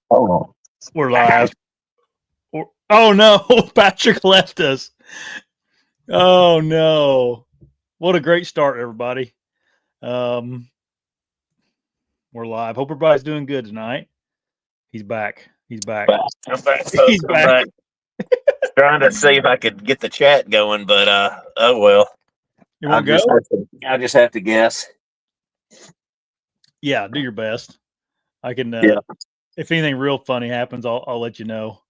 Hold on. We're live. Oh no, Patrick left us. Oh no. What a great start, everybody. We're live. Hope everybody's doing good tonight. He's back. I'm back. He's back. Trying to see if I could get the chat going, but oh well. You won't go? I just have to guess. Yeah, do your best. I can. If anything real funny happens, I'll let you know.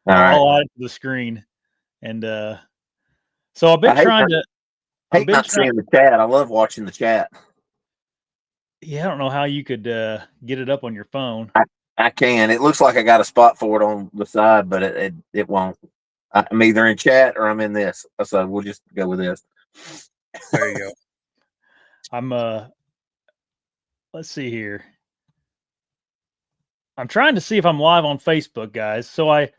I'll add it to the screen, and so I've been trying to. I hate not seeing the chat. I love watching the chat. Yeah, I don't know how you could get it up on your phone. I can. It looks like I got a spot for it on the side, but it won't. I'm either in chat or I'm in this, so we'll just go with this. There you go. I'm let's see here. I'm trying to see if I'm live on Facebook, guys. So I've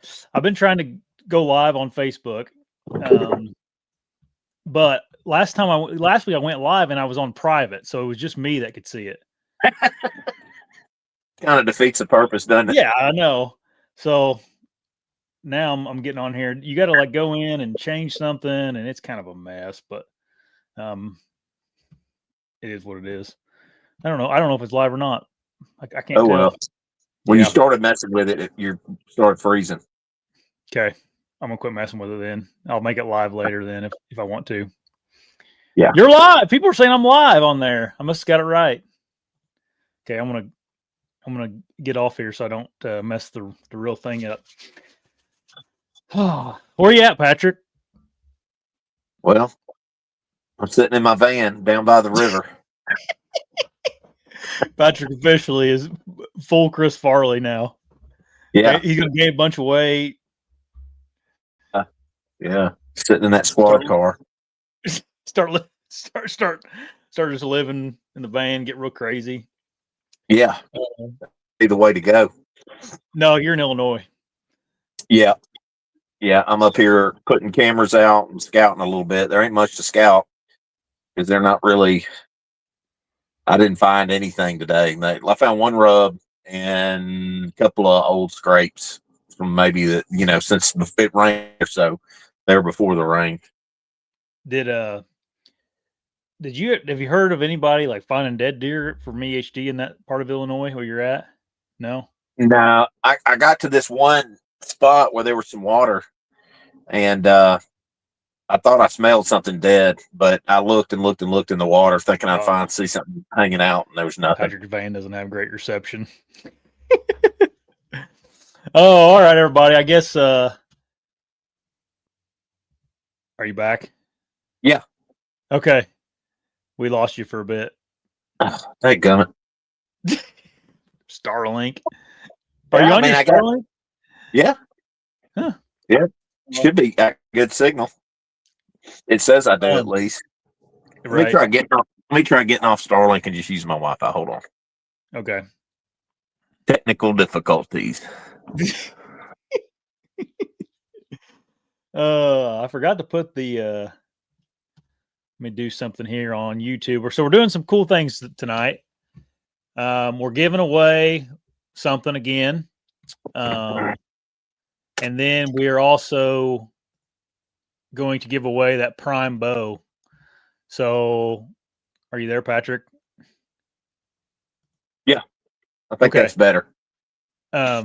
been trying to go live on Facebook, but last week I went live and I was on private, so it was just me that could see it. Kind of defeats the purpose, doesn't it? Yeah, I know. So now I'm getting on here. You got to like go in and change something, and it's kind of a mess, but it is what it is. I don't know if it's live or not. I can't tell. Well. When you started messing with it, you started freezing. Okay. I'm going to quit messing with it then. I'll make it live later then if I want to. Yeah. You're live. People are saying I'm live on there. I must have got it right. Okay, I'm gonna get off here so I don't mess the real thing up. Where you at, Patrick? Well, I'm sitting in my van down by the river. Patrick officially is full Chris Farley now. Yeah. Okay, he's gonna gain a bunch of weight. Yeah, sitting in that squad car. Start just living in the van, get real crazy. Yeah, be the way to go. No, you're in Illinois. Yeah, I'm up here putting cameras out and scouting a little bit. There ain't much to scout because they're not really. I didn't find anything today. I found one rub and a couple of old scrapes from maybe since it rained or so. They were before the rain. Have you heard of anybody like finding dead deer from EHD in that part of Illinois where you're at? No. I got to this one spot where there was some water, and I thought I smelled something dead, but I looked in the water thinking I'd see something hanging out, and there was nothing. Patrick Van doesn't have great reception. Oh, all right, everybody. I guess. Are you back? Yeah. Okay. We lost you for a bit. Thank gummit. Starlink. Are you on your Starlink? Yeah. Huh. Yeah. Should be a good signal. It says I do at least. Right. Let me try getting off Starlink and just use my Wi-Fi. Hold on. Okay. Technical difficulties. I forgot to put the let me do something here on YouTube. So we're doing some cool things tonight. We're giving away something again. And then we are also going to give away that prime bow. So are you there, Patrick? Yeah. I think that's better. We're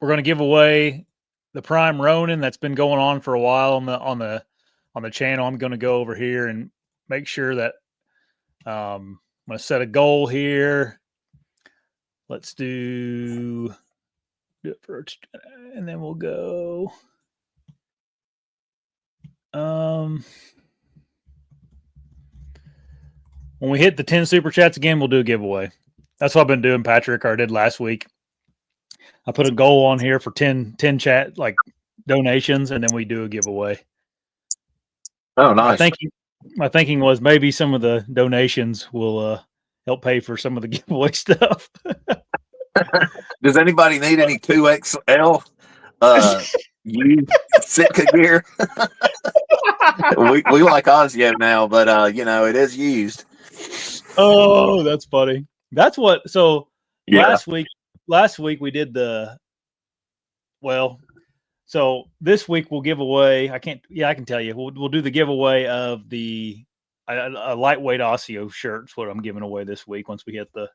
going to give away the prime Ronin that's been going on for a while on the channel. I'm going to go over here and make sure that I'm going to set a goal here. Let's do it first, and then we'll go. When we hit the 10 super chats again, we'll do a giveaway. That's what I've been doing, Patrick, or I did last week. I put a goal on here for 10 chat like donations, and then we do a giveaway. Oh, nice. My thinking was maybe some of the donations will help pay for some of the giveaway stuff. Does anybody need any 2XL Sitka gear? we like ASIO now, but it is used. Oh, that's funny. That's what. So Yeah. last week we did so this week we'll give away. I can tell you. We'll do the giveaway of a lightweight ASIO shirt. Is what I'm giving away this week once we hit the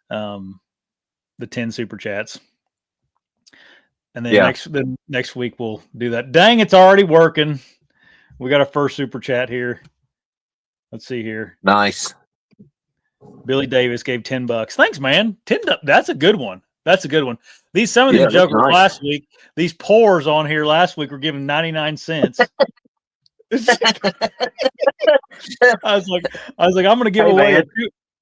10 super chats. And then next week we'll do that. Dang, it's already working. We got our first super chat here. Let's see here. Nice. Billy Davis gave $10. Thanks, man. That's a good one. That's a good one. Some of these jokers last week, these pours on here last week were giving 99 cents. I was like, I'm going to give away a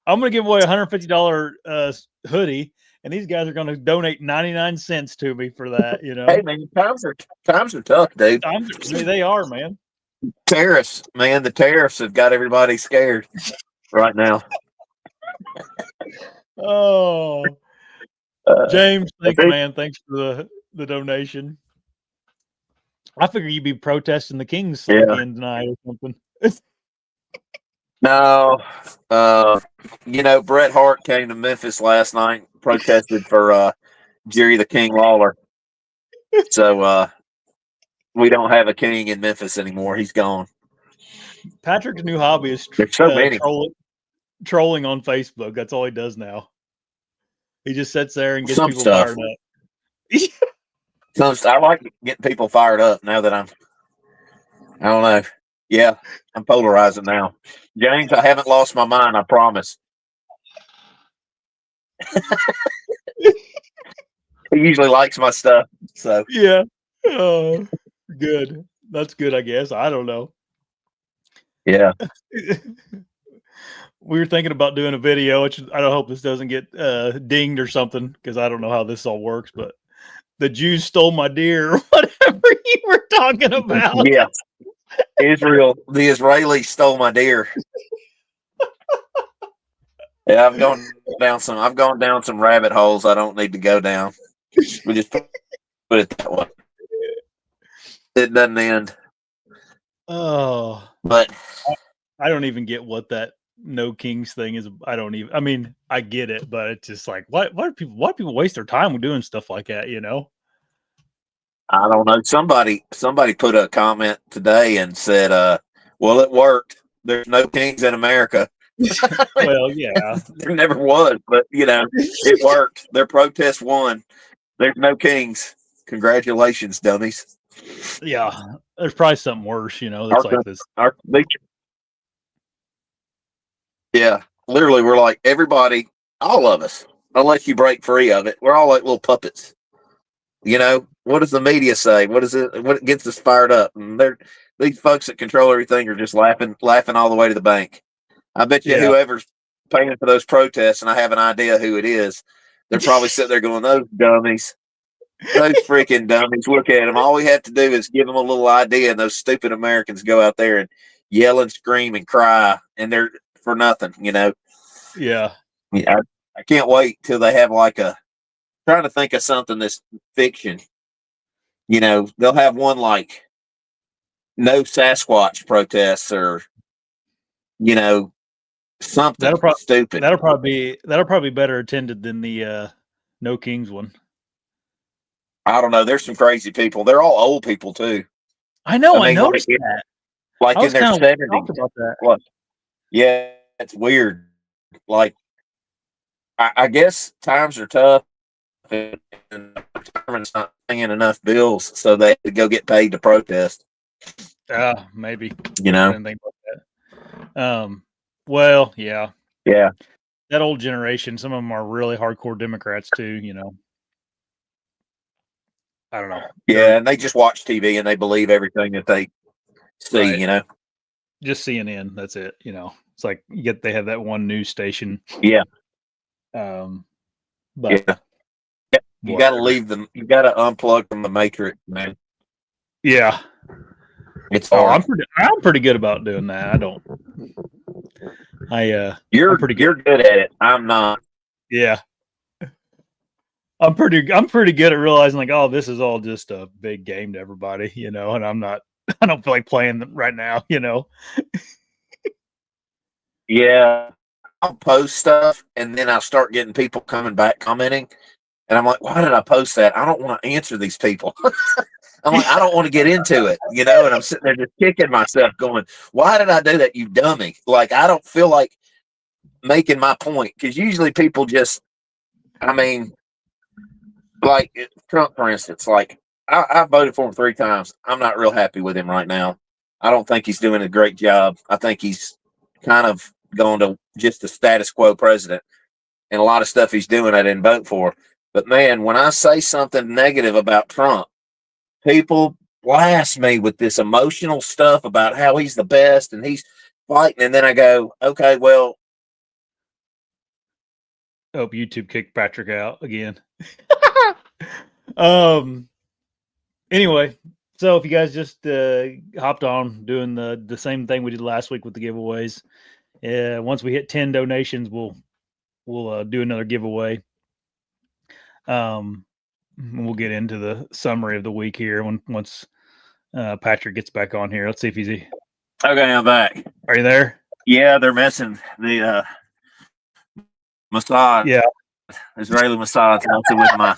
$150 hoodie, and these guys are going to donate 99 cents to me for that. You know, hey man, times are tough, dude. They are, man. Tariffs, man. The tariffs have got everybody scared right now. Oh, James, thanks, man. Thanks for the donation. I figure you'd be protesting the Kings again tonight or something. No, Bret Hart came to Memphis last night, protested for Jerry the King Lawler. So we don't have a king in Memphis anymore. He's gone. Patrick's new hobby is trolling on Facebook. That's all he does now. He just sits there and gets people fired up. I like getting people fired up now that I don't know. Yeah, I'm polarizing now. James, I haven't lost my mind, I promise. He usually likes my stuff. So yeah. Oh, good. That's good, I guess. I don't know. Yeah. We were thinking about doing a video, which I don't hope this doesn't get dinged or something, because I don't know how this all works, but the Jews stole my deer, or whatever you were talking about. Yeah. The Israelis stole my deer. Yeah, I've gone down some rabbit holes I don't need to go down. We just put it that way. It doesn't end. Oh, but I don't even get what that no kings thing is. I mean, I get it, but it's just like, why do people waste their time with doing stuff like that? You know? I don't know. Somebody put a comment today and said, well, it worked. There's no kings in America. Well, yeah. There never was, but it worked. Their protest won. There's no kings. Congratulations, dummies. Yeah. There's probably something worse, that's like this. Yeah. Literally, we're like everybody, all of us, unless you break free of it, we're all like little puppets. What does the media say? What gets us fired up? And these folks that control everything are just laughing all the way to the bank. I bet you whoever's paying for those protests, and I have an idea who it is, they're probably sitting there going, those dummies, those freaking dummies, look at them. All we have to do is give them a little idea, and those stupid Americans go out there and yell and scream and cry, and they're for nothing, Yeah. I can't wait till they have trying to think of something that's fiction. They'll have one like no Sasquatch protests or, something stupid. That'll probably be better attended than the No Kings one. I don't know. There's some crazy people. They're all old people too. I know. I noticed that. Like in their 70s. About that. Look, yeah, it's weird. Like, I guess times are tough. And retirement not paying enough bills, so they had to go get paid to protest. Maybe. I didn't think about that. Well, yeah. That old generation, some of them are really hardcore Democrats too. I don't know. Yeah, and they just watch TV and they believe everything that they see. Right. Just CNN. That's it. It's like they have that one news station. Yeah. But. Yeah. You got to leave them. You got to unplug from the matrix, man. Yeah, it's hard. I'm pretty good about doing that. You're good at it. I'm not. Yeah, I'm pretty good at realizing like, oh, this is all just a big game to everybody, and I'm not. I don't feel like playing them right now, Yeah, I'll post stuff and then I'll start getting people coming back commenting. And I'm like, why did I post that? I don't want to answer these people. I'm like, I don't want to get into it, you know? And I'm sitting there just kicking myself going, why did I do that, you dummy? Like, I don't feel like making my point because usually people just, I mean, like Trump, for instance, like I voted for him 3 times. I'm not real happy with him right now. I don't think he's doing a great job. I think he's kind of going to just a status quo president. And a lot of stuff he's doing, I didn't vote for. But man, when I say something negative about Trump, people blast me with this emotional stuff about how he's the best and he's fighting. And then I go, okay, well, I hope YouTube kicked Patrick out again. um. Anyway, so if you guys just hopped on doing the same thing we did last week with the giveaways, once we hit 10 donations, we'll do another giveaway. We'll get into the summary of the week here once Patrick gets back on here. Let's see if he's. Okay, I'm back. Are you there? Yeah, they're messing the Mossad. Yeah, Israeli Mossad messing with my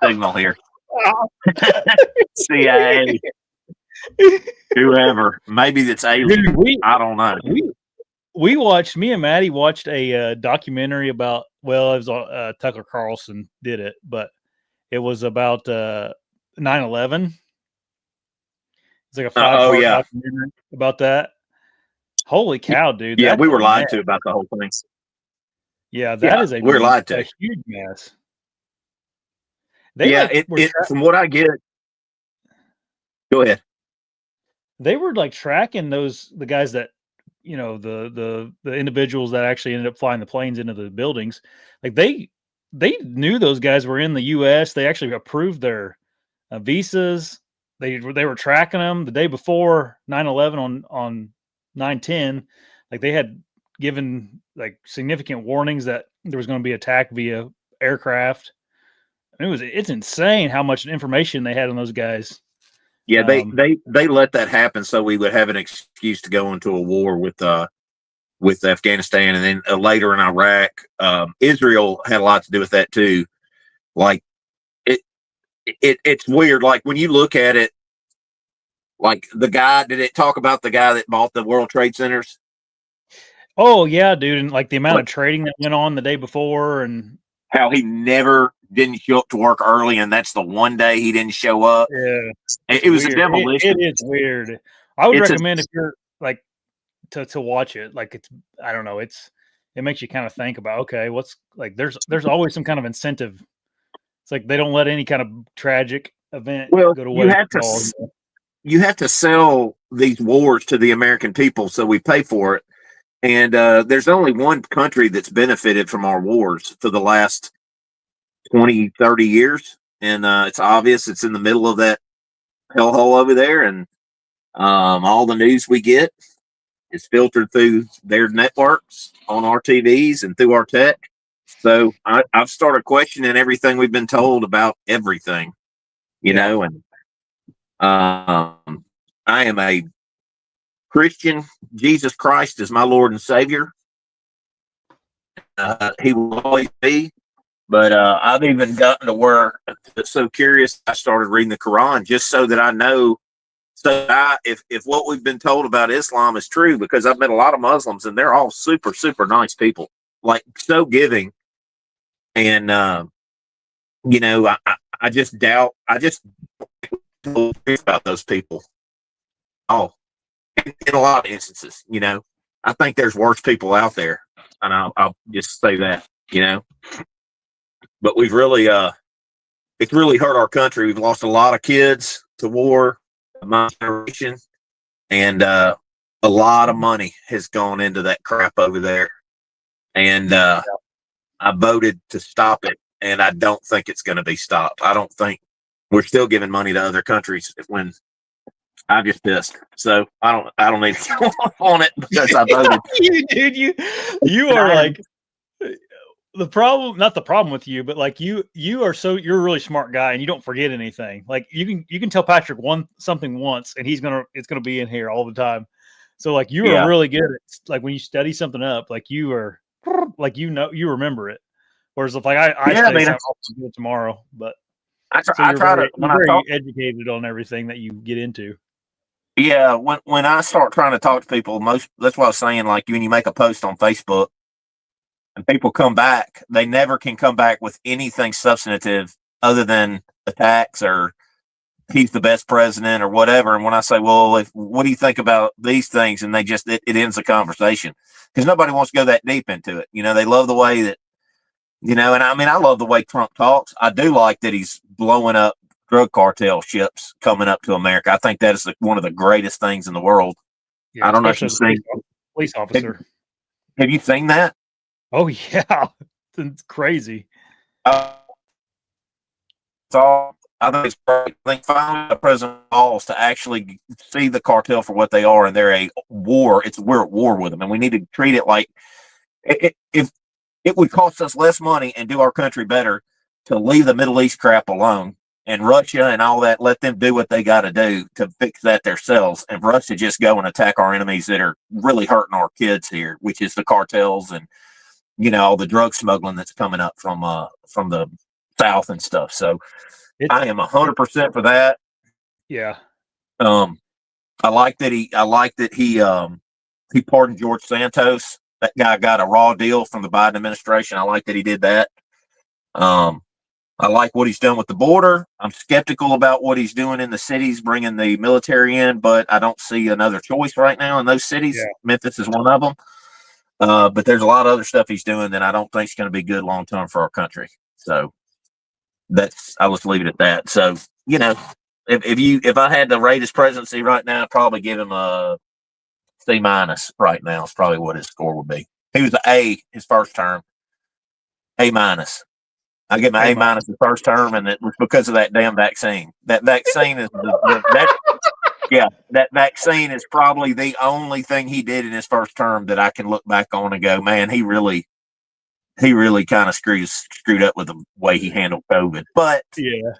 signal here. CIA, whoever, maybe that's alien. Dude, I don't know. We watched. Me and Maddie watched a documentary about. Well, it was Tucker Carlson did it, but it was about 9/11. It's like a 5-part documentary about that. Holy cow, dude! Yeah, we were lied to about the whole thing. Yeah, that is we're lied to. A huge mess. From what I get. Go ahead. They were like tracking the guys that, you know, the individuals that actually ended up flying the planes into the buildings. Like they knew those guys were in the U.S. They actually approved their visas. They were tracking them the day before 9/11 on 9/10. Like they had given like significant warnings that there was going to be attack via aircraft. It's insane how much information they had on those guys. Yeah, they let that happen so we would have an excuse to go into a war with Afghanistan, and then later in Iraq. Israel had a lot to do with that too. Like it's weird. Like when you look at it, like did it talk about the guy that bought the World Trade Centers? Oh yeah, dude, and like the amount of trading that went on the day before, and how he didn't show up to work early, and that's the one day he didn't show up. Yeah, it was a demolition. It is weird. I would recommend if you're like to watch it. Like I don't know, it makes you kind of think about, okay, what's like there's always some kind of incentive. It's like they don't let any kind of tragic event go to waste. You have to sell these wars to the American people, so we pay for it. And there's only one country that's benefited from our wars for the last 20, 30 years. And it's obvious it's in the middle of that hellhole over there. And all the news we get is filtered through their networks on our TVs and through our tech. So I've started questioning everything we've been told about everything, you know, and I am a Christian. Jesus Christ is my Lord and Savior. He will always be. But I've even gotten to where it's so curious, I started reading the Quran just so that I know. So if what we've been told about Islam is true, because I've met a lot of Muslims and they're all super, super nice people, like so giving. And, you know, I just doubt, I just don't think about those people. Oh, in a lot of instances, you know, I think there's worse people out there, and I'll just say that, you know. But we've really, it's really hurt our country. We've lost a lot of kids to war, my generation, and a lot of money has gone into that crap over there. And I voted to stop it, and I don't think it's going to be stopped. I don't think we're still giving money to other countries when. I'm just pissed. So I don't need to go on it because I voted. you are like the problem, not the problem with you, but like you're a really smart guy and you don't forget anything. Like you can tell Patrick something once and it's gonna be in here all the time. So like you are really good at like when you study something up, like you are like you remember it. Whereas if like I Yeah, I study mean, something, I'll do it tomorrow. But I so I try to when you're I very talk. educated on everything that you get into. Yeah, when I start trying to talk to people, that's what I was saying. Like when you make a post on Facebook and people come back, they never can come back with anything substantive other than attacks or he's the best president or whatever. And when I say, well, what do you think about these things? And it ends the conversation because nobody wants to go that deep into it. They love the way that, and I mean, I love the way Trump talks. I do like that he's blowing up drug cartel ships coming up to America. I think that is one of the greatest things in the world. Yeah, I don't know if especially you've as a seen, police have, officer. have you seen that? Oh yeah, it's crazy. It's all, I think it's great. I think finally the president calls to actually see the cartel for what they are, and they're a war. We're at war with them, and we need to treat it like if it would cost us less money and do our country better to leave the Middle East crap alone and Russia and all that, let them do what they got to do to fix that themselves, and for us to just go and attack our enemies that are really hurting our kids here, which is the cartels and all the drug smuggling that's coming up from the South and stuff. So I am 100% for that. Yeah. I like that he pardoned George Santos. That guy got a raw deal from the Biden administration. I like that he did that. I like what he's done with the border. I'm skeptical about what he's doing in the cities, bringing the military in, but I don't see another choice right now in those cities. Yeah. Memphis is one of them. But there's a lot of other stuff he's doing that I don't think is going to be good long term for our country. So I'll just leave it at that. So, if I had to rate his presidency right now, I'd probably give him a C minus right now is probably what his score would be. He was an A his first term, A minus. I give him an A minus the first term, and it was because of that damn vaccine. That vaccine is that vaccine is probably the only thing he did in his first term that I can look back on and go, man, he really kind of screwed up with the way he handled COVID. But yeah,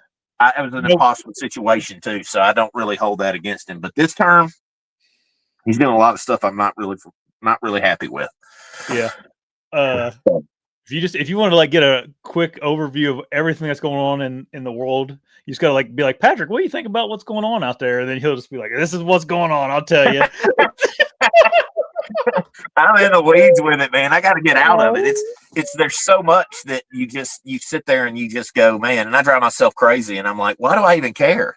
it was an impossible situation too, so I don't really hold that against him. But this term, he's doing a lot of stuff I'm not really happy with. Yeah. If you want to like get a quick overview of everything that's going on in the world, you just gotta like be like, Patrick, what do you think about what's going on out there? And then he'll just be like, this is what's going on, I'll tell you. I'm in the weeds with it, man. I got to get out of it. There's so much that you sit there and you just go, man. And I drive myself crazy, and I'm like, why do I even care?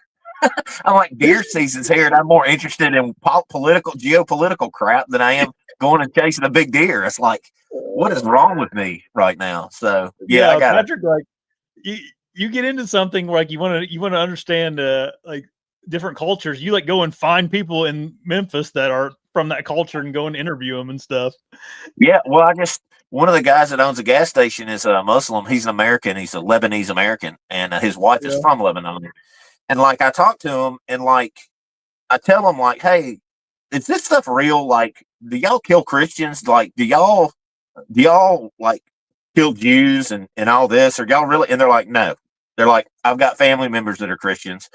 I'm like, deer season's here, and I'm more interested in geopolitical crap than I am going and chasing a big deer. It's like, what is wrong with me right now? So yeah, I got Patrick, like you get into something where like you want to understand like different cultures. You like go and find people in Memphis that are from that culture and go and interview them and stuff. Yeah, well, one of the guys that owns a gas station is a Muslim. He's an American. He's a Lebanese American, and his wife is from Lebanon. And like I talk to him, and like I tell him, like, hey, is this stuff real? Like, do y'all kill Christians? Like, do y'all like kill Jews and all this? Or y'all really? And they're like, no. They're like, I've got family members that are Christians.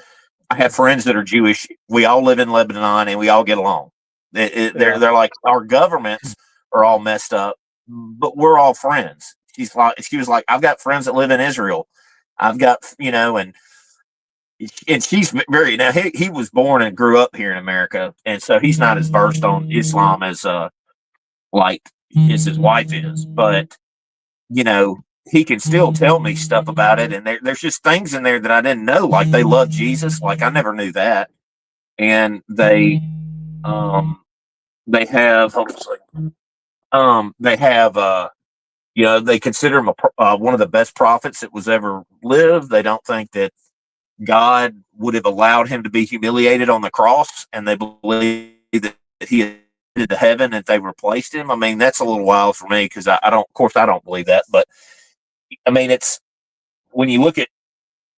I have friends that are Jewish. We all live in Lebanon, and we all get along. They're like, our governments are all messed up, but we're all friends. She was like, I've got friends that live in Israel. I've got, and she's very, now he was born and grew up here in America. And so he's not as versed on Islam as his wife is, but he can still tell me stuff about it. And there's just things in there that I didn't know. Like they love Jesus. Like I never knew that. And they have, they consider him one of the best prophets that was ever lived. They don't think that God would have allowed him to be humiliated on the cross, and they believe that he ascended to heaven if they replaced him. I mean, that's a little wild for me because I don't believe that. But I mean, it's when you look at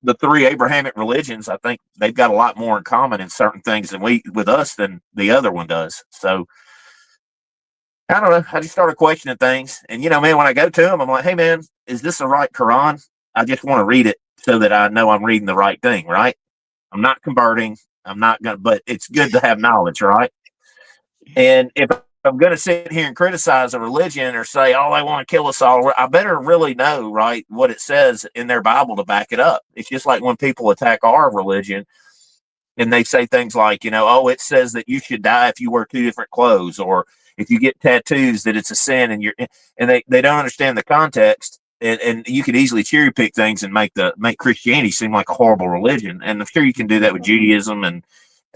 the three Abrahamic religions, I think they've got a lot more in common in certain things with us than the other one does. So I don't know. I just started questioning things. And, man, when I go to him, I'm like, hey, man, is this the right Quran? I just want to read it so that I know I'm reading the right thing, right? I'm not converting. I'm not going to, but it's good to have knowledge, right? And if I'm going to sit here and criticize a religion or say, oh, they want to kill us all, I better really know, right, what it says in their Bible to back it up. It's just like when people attack our religion and they say things like, oh, it says that you should die if you wear two different clothes, or if you get tattoos, that it's a sin, and they don't understand the context. And you could easily cherry pick things and make Christianity seem like a horrible religion. And I'm sure you can do that with Judaism and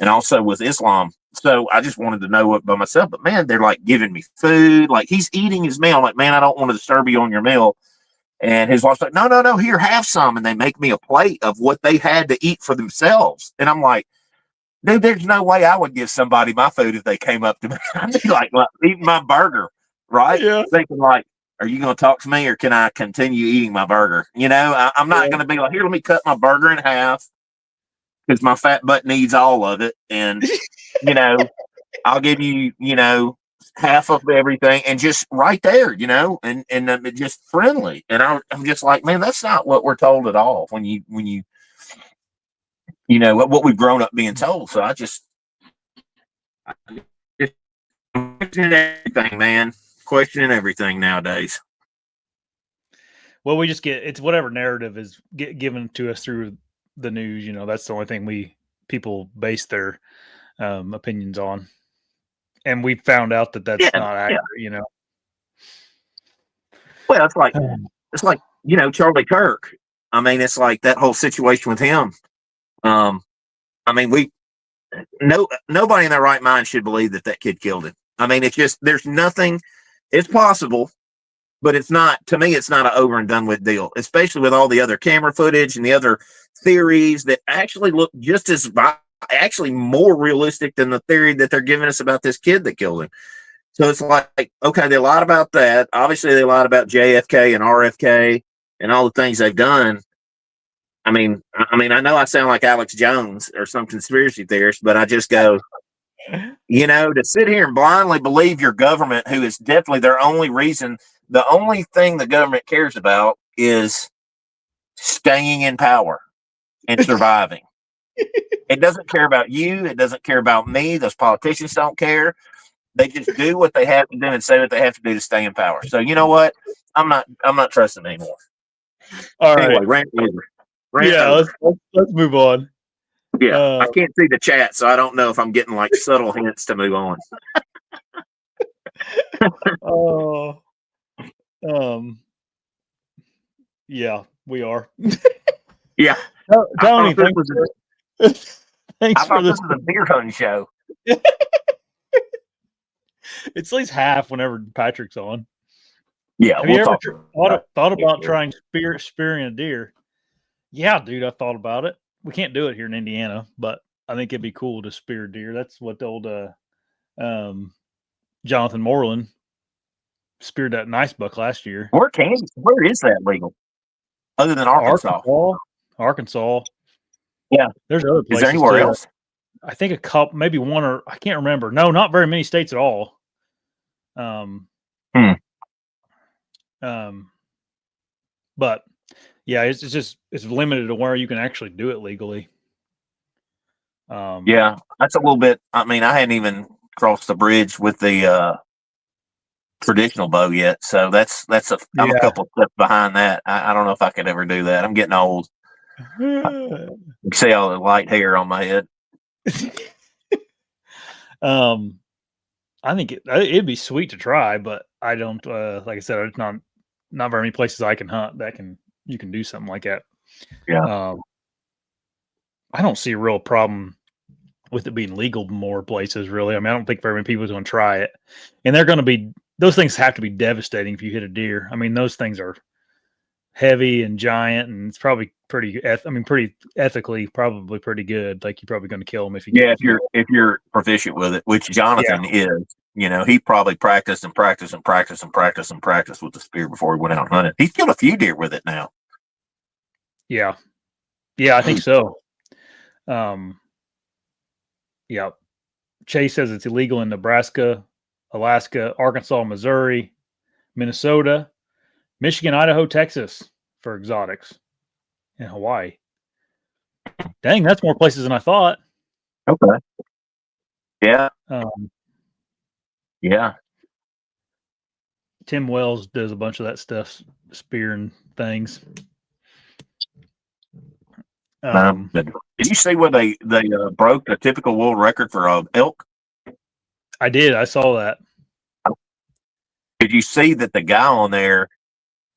also with Islam. So I just wanted to know it by myself. But man, they're like giving me food. Like he's eating his meal. I'm like, man, I don't want to disturb you on your meal. And his wife's like, no, no, no, here, have some. And they make me a plate of what they had to eat for themselves. And I'm like, dude, there's no way I would give somebody my food if they came up to me. I'd be like eating my burger, right? Yeah. Thinking like, are you going to talk to me or can I continue eating my burger? I'm not going to be like, here, let me cut my burger in half because my fat butt needs all of it. And, I'll give you, half of everything and just right there, and just friendly. And I'm just like, man, that's not what we're told at all when you what we've grown up being told. So I just questioning everything, man. Questioning everything nowadays. Well, we just it's whatever narrative is given to us through the news. That's the only thing people base their opinions on. And we found out that that's not accurate, Well, it's like Charlie Kirk. I mean, it's like that whole situation with him. I mean, nobody in their right mind should believe that kid killed him. I mean, it's just there's nothing. It's possible, but it's not. To me, it's not an over and done with deal. Especially with all the other camera footage and the other theories that actually look just as actually more realistic than the theory that they're giving us about this kid that killed him. So it's like, okay, they lied about that. Obviously, they lied about JFK and RFK and all the things they've done. I mean, I know I sound like Alex Jones or some conspiracy theorist, but I just go, to sit here and blindly believe your government, who is definitely their only reason, the only thing the government cares about is staying in power and surviving. It doesn't care about you. It doesn't care about me. Those politicians don't care. They just do what they have to do and say what they have to do to stay in power. So you know what? I'm not trusting them anymore. All anyway, right. Rant over. Let's move on. Yeah, I can't see the chat, so I don't know if I'm getting like subtle hints to move on. Yeah, we are. Yeah, Tony, thanks for this. This is a beer hunting show. It's at least half whenever Patrick's on. Yeah, have you ever thought about trying spearing a deer? Yeah, dude, I thought about it. We can't do it here in Indiana, but I think it'd be cool to spear deer. That's what the old Jonathan Moreland speared that nice buck last year. Where is that legal? Other than Arkansas? Arkansas. Yeah. There's other places. Is there anywhere else? I think a couple, maybe one, or I can't remember. No, not very many states at all. But yeah, it's limited to where you can actually do it legally. Yeah, that's a little bit. I mean, I hadn't even crossed the bridge with the traditional bow yet, so I'm a couple steps behind that. I don't know if I could ever do that. I'm getting old. You can see all the light hair on my head. I think it'd be sweet to try, but I don't. Like I said, it's not very many places I can hunt that you can do something like that. Yeah. I don't see a real problem with it being legal in more places, really. I mean, I don't think very many people are going to try it, and those things have to be devastating if you hit a deer. I mean, those things are heavy and giant, and it's probably pretty ethically, probably pretty good. Like, you're probably going to kill them if you're proficient with it, which Jonathan is. He probably practiced with the spear before he went out hunting. He's killed a few deer with it now. Yeah, I think so. Yeah. Chase says it's illegal in Nebraska, Alaska, Arkansas, Missouri, Minnesota, Michigan, Idaho, Texas for exotics, and Hawaii. Dang, that's more places than I thought. Okay. Yeah. Yeah. Tim Wells does a bunch of that stuff, spearing things. Did you see where they broke the typical world record for elk? I did. I saw that. Did you see that the guy on there,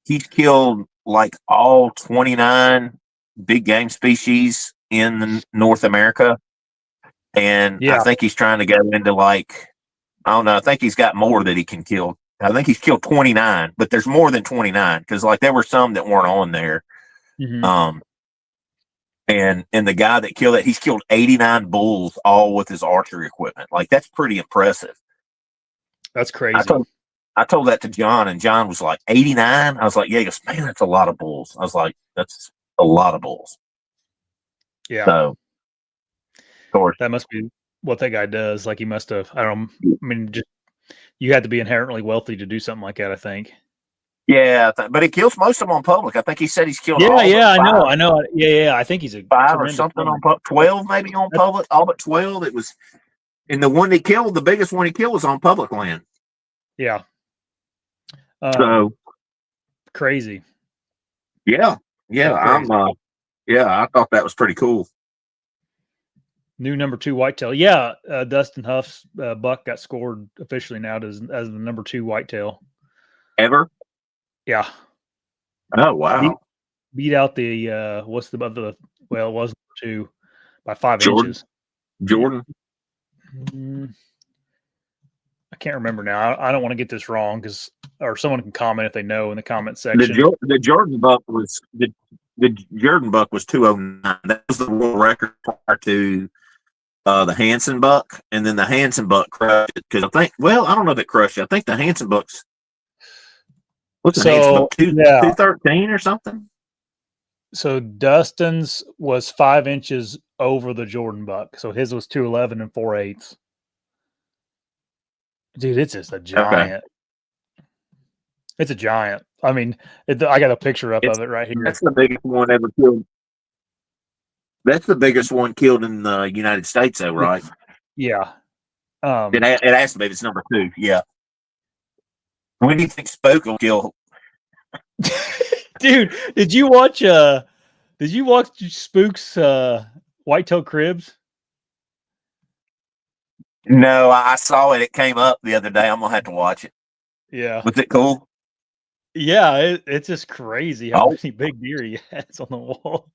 he's killed like all 29 big game species in North America? And I Yeah. think he's trying to go into like, I don't know, I think he's got more that he can kill. I think he's killed 29, but there's more than 29 because like there were some that weren't on there. Mm-hmm. And the guy that killed it, he's killed 89 bulls all with his archery equipment. Like that's pretty impressive. That's crazy. I told that to John, and John was like 89. I was like, yeah, he goes, man, that's a lot of bulls. I was like, that's a lot of bulls. Yeah. So, of course, that must be what that guy does. Like he must have. I don't. I mean, just you had to be inherently wealthy to do something like that. I think. Yeah, but he kills most of them on public. I think he said he's killed. Yeah, all yeah, I know. Yeah. I think he's a 5 or something on public. 12 maybe on public. All but 12. It was, and the one he killed, the biggest one he killed, was on public land. Yeah. So crazy. Yeah. Crazy. I thought that was pretty cool. New number 2 whitetail. Yeah, Dustin Huff's buck got scored officially now as the number 2 whitetail Ever? Yeah. Oh wow! Beat out the what's the other? Well, it was number 2 by 5 Jordan. inches. Jordan. I can't remember now. I don't want to get this wrong or someone can comment if they know in the comment section. The Jordan buck was the Jordan buck was 209. That was the world record prior to the Hansen buck, and then the Hansen buck crushed it because I don't know if it crushed it. I think the Hansen buck's what's the Hansen buck 213 or something. So Dustin's was 5 inches over the Jordan buck, so his was 211 and 4/8. Dude, it's just a giant. Okay. It's a giant. I mean, I got a picture of it right here. That's the biggest one ever killed. That's the biggest one killed in the United States, though, right? Yeah. It has to be. It's number 2. Yeah. When do you think Spook will kill? Dude, did you watch Spook's Whitetail Cribs? No, I saw it. It came up the other day. I'm gonna have to watch it. Yeah. Was it cool? Yeah, it's just crazy how many big deer he has on the wall.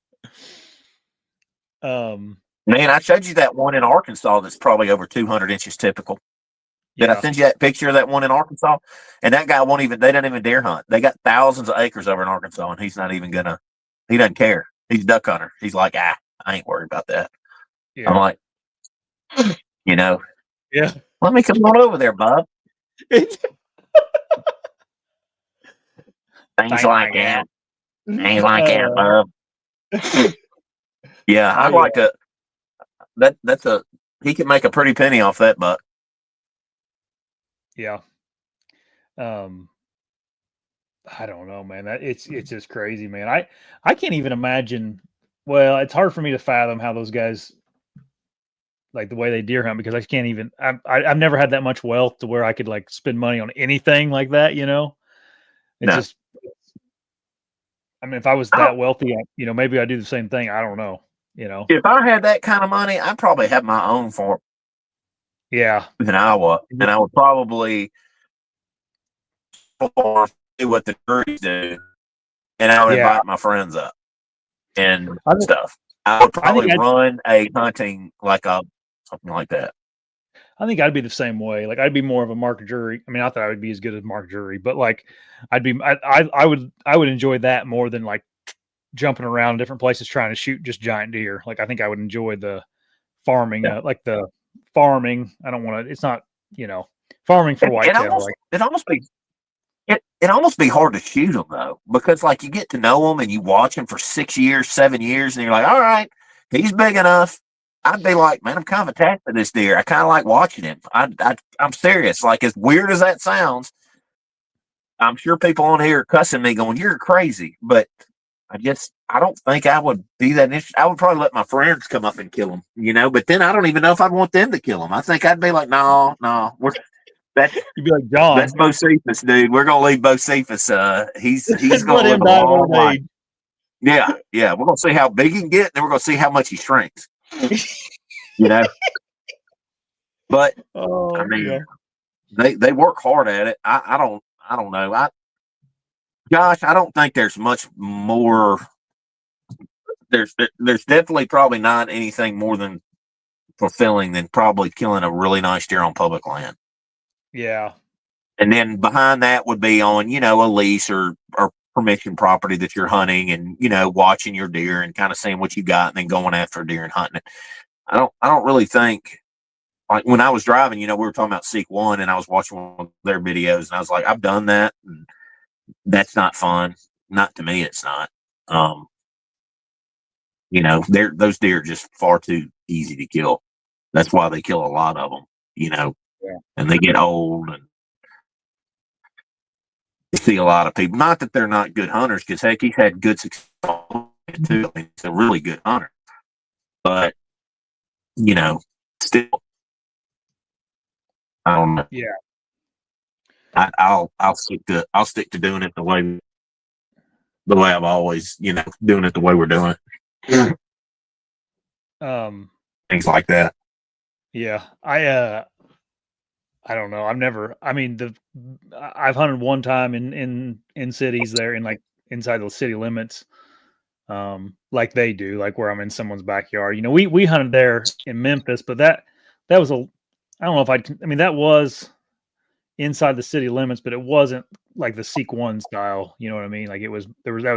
Man, I showed you that one in Arkansas that's probably over 200 inches typical. Did I send you that picture of that one in Arkansas? And that guy they don't even deer hunt. They got thousands of acres over in Arkansas, and he's not even he doesn't care. He's a duck hunter. He's like, I ain't worried about that. Yeah. I'm like, yeah. Let me come on over there, bub. Things like that. Things like that, bub. Yeah, I'd like to. He could make a pretty penny off that buck. Yeah. I don't know, man. It's just crazy, man. I can't even imagine. Well, it's hard for me to fathom how those guys like the way they deer hunt because I can't even. I've never had that much wealth to where I could like spend money on anything like that. It's just. I mean, if I was that wealthy, maybe I'd do the same thing. I don't know. If I had that kind of money, I'd probably have my own farm. Yeah. In Iowa, and I would probably do what the juries do, and I would invite my friends up and stuff. I would probably run a hunting something like that. I think I'd be the same way. Like I'd be more of a Mark Jury. I mean, not that I would be as good as Mark Jury, but like I would enjoy that more than like jumping around different places trying to shoot just giant deer. Like I think I would enjoy the farming, like the farming. I don't want to. It's not farming for whitetail. It almost be hard to shoot them though, because like you get to know them and you watch them for 6 years, 7 years, and you're like, all right, he's big enough. I'd be like, man, I'm kind of attached to this deer. I kind of like watching him. I'm serious. Like as weird as that sounds, I'm sure people on here are cussing me, going, "You're crazy." But I don't think I would be that interested. I would probably let my friends come up and kill them, But then I don't even know if I'd want them to kill them. I think I'd be like, no, That's You'd be like, John, Bocephus, dude. We're gonna leave Bocephus. He's let gonna live him a die of long old life. age. Yeah, yeah. We're gonna see how big he can get, and then we're gonna see how much he shrinks. You know. But I Oh, mean, yeah. they work hard at it. I don't know. Gosh, I don't think there's much more. There's definitely probably not anything more than fulfilling than probably killing a really nice deer on public land. Yeah. And then behind that would be on, a lease or permission property that you're hunting and, watching your deer and kind of seeing what you got and then going after a deer and hunting it. I don't really think, like when I was driving, we were talking about Seek One and I was watching one of their videos and I was like, I've done that. And that's not fun. Not to me, it's not. Those deer are just far too easy to kill. That's why they kill a lot of them, Yeah. and they get old and you see a lot of people. Not that they're not good hunters, because heck, he's had good success too. I mean, he's a really good hunter, but still, I don't know. Yeah. I'll stick to doing it the way I've always, doing it the way we're doing it. Things like that. Yeah. I don't know. I've hunted one time in cities there in like inside the city limits. Like they do, like where I'm in someone's backyard. We hunted there in Memphis, but that was I don't know if that was inside the city limits, but it wasn't like the Seek One style. You know what I mean? Like that was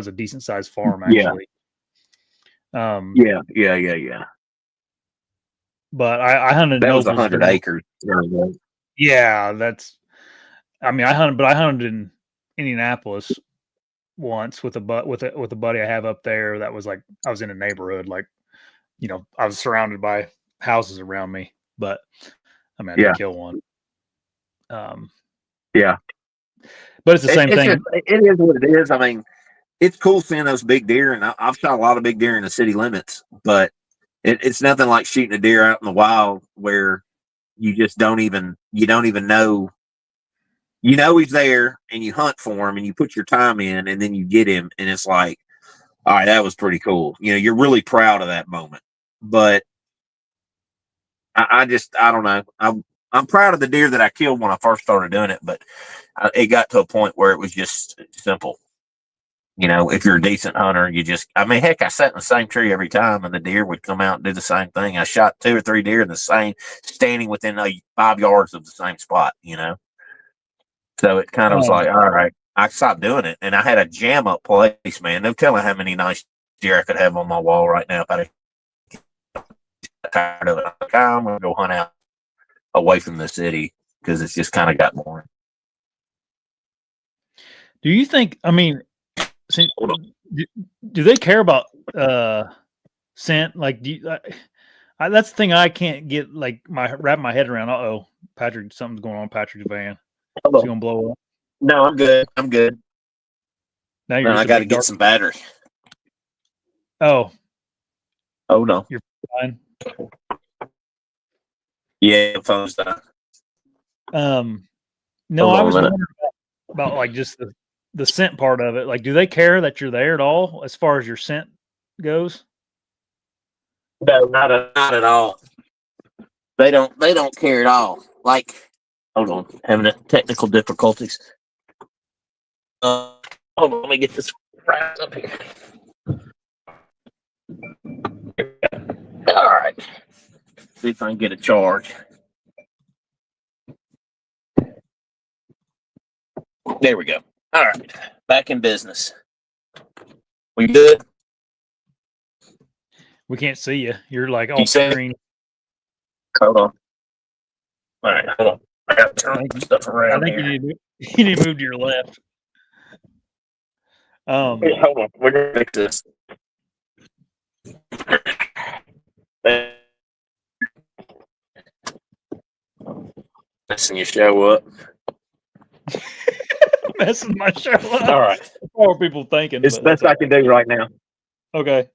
a decent sized farm Yeah. actually. Yeah. But I hunted That was Noblesville. 100 acres. Yeah, I hunted in Indianapolis once with a buddy I have up there. That was like I was in a neighborhood, like I was surrounded by houses around me, but I didn't kill one. Yeah, but it's the same thing. It is what it is. I mean, it's cool seeing those big deer, and I've shot a lot of big deer in the city limits, but it's nothing like shooting a deer out in the wild where you just don't even know. He's there, and you hunt for him, and you put your time in, and then you get him, and it's like, all right, that was pretty cool. You're really proud of that moment. But I don't know. I'm proud of the deer that I killed when I first started doing it, but it got to a point where it was just simple. If you're a decent hunter, heck, I sat in the same tree every time and the deer would come out and do the same thing. I shot 2 or 3 deer in the same, standing within 5 yards of the same spot, So it kind of was like, all right, I stopped doing it. And I had a jam up place, man. No telling how many nice deer I could have on my wall right now if I got tired of it. I'm going to go hunt out away from the city because it's just kind of got boring. Do you think, do they care about scent? Like, that's the thing I can't get wrap my head around. Patrick, something's going on. Patrick's van. Is he gonna blow up? No, I'm good. Now I got to get some battery. Oh no, you're fine. Yeah, phone's done. No, I was wondering about like just the scent part of it. Like, do they care that you're there at all as far as your scent goes? No, not at all. They don't care at all. Like, hold on, having technical difficulties. Hold on, let me get this right up here. All right. See if I can get a charge. There we go. All right, back in business. We good? We can't see you. You're like off screen. Hold on. All right, hold on. I got to turn stuff around. I think you need to move to your left. Hey, hold on. We're gonna fix this. Messing your show up. Messing my show up. All right. What are people thinking? It's the best I can do right now. Okay.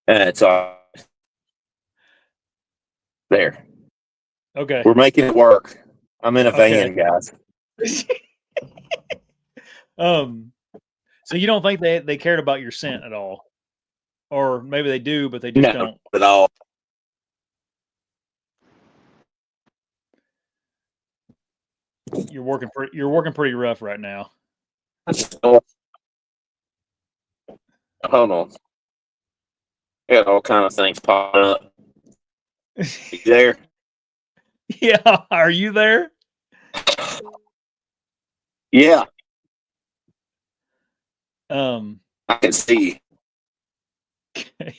It's all there. Okay. We're making it work. I'm in a van, guys. So you don't think they cared about your scent at all, or maybe they do, but they just don't at all. You're working pretty rough right now. Hold on. I got all kind of things popping up. You there? Yeah, are you there? Yeah. I can see. Okay.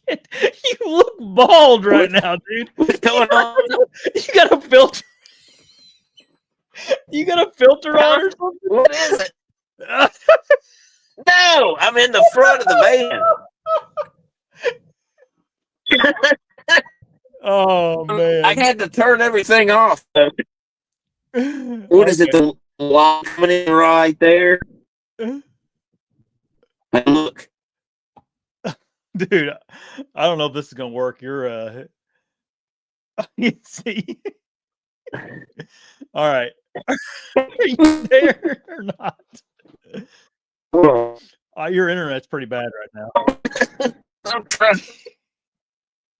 You look bald right now, dude. What's going on? You got a filter. You got a filter on or something? What is it? No, I'm in the front of the van. Oh man! I had to turn everything off. What is it? The light coming in right there. Look, dude. I don't know if this is gonna work. You're you see. All right. Are you there or not? Your internet's pretty bad right now. I'm trying.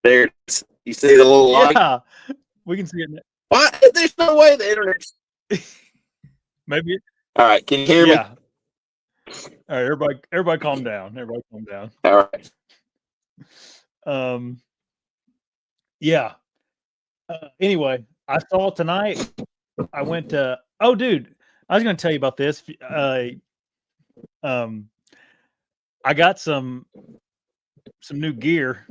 There, you see the little light? Yeah, we can see it. What? There's no way the internet. Maybe. All right, can you hear me? All right, everybody, calm down. Everybody, calm down. All right. Yeah. Anyway, I saw tonight. I went to. Oh, dude, I was going to tell you about this. I got some new gear.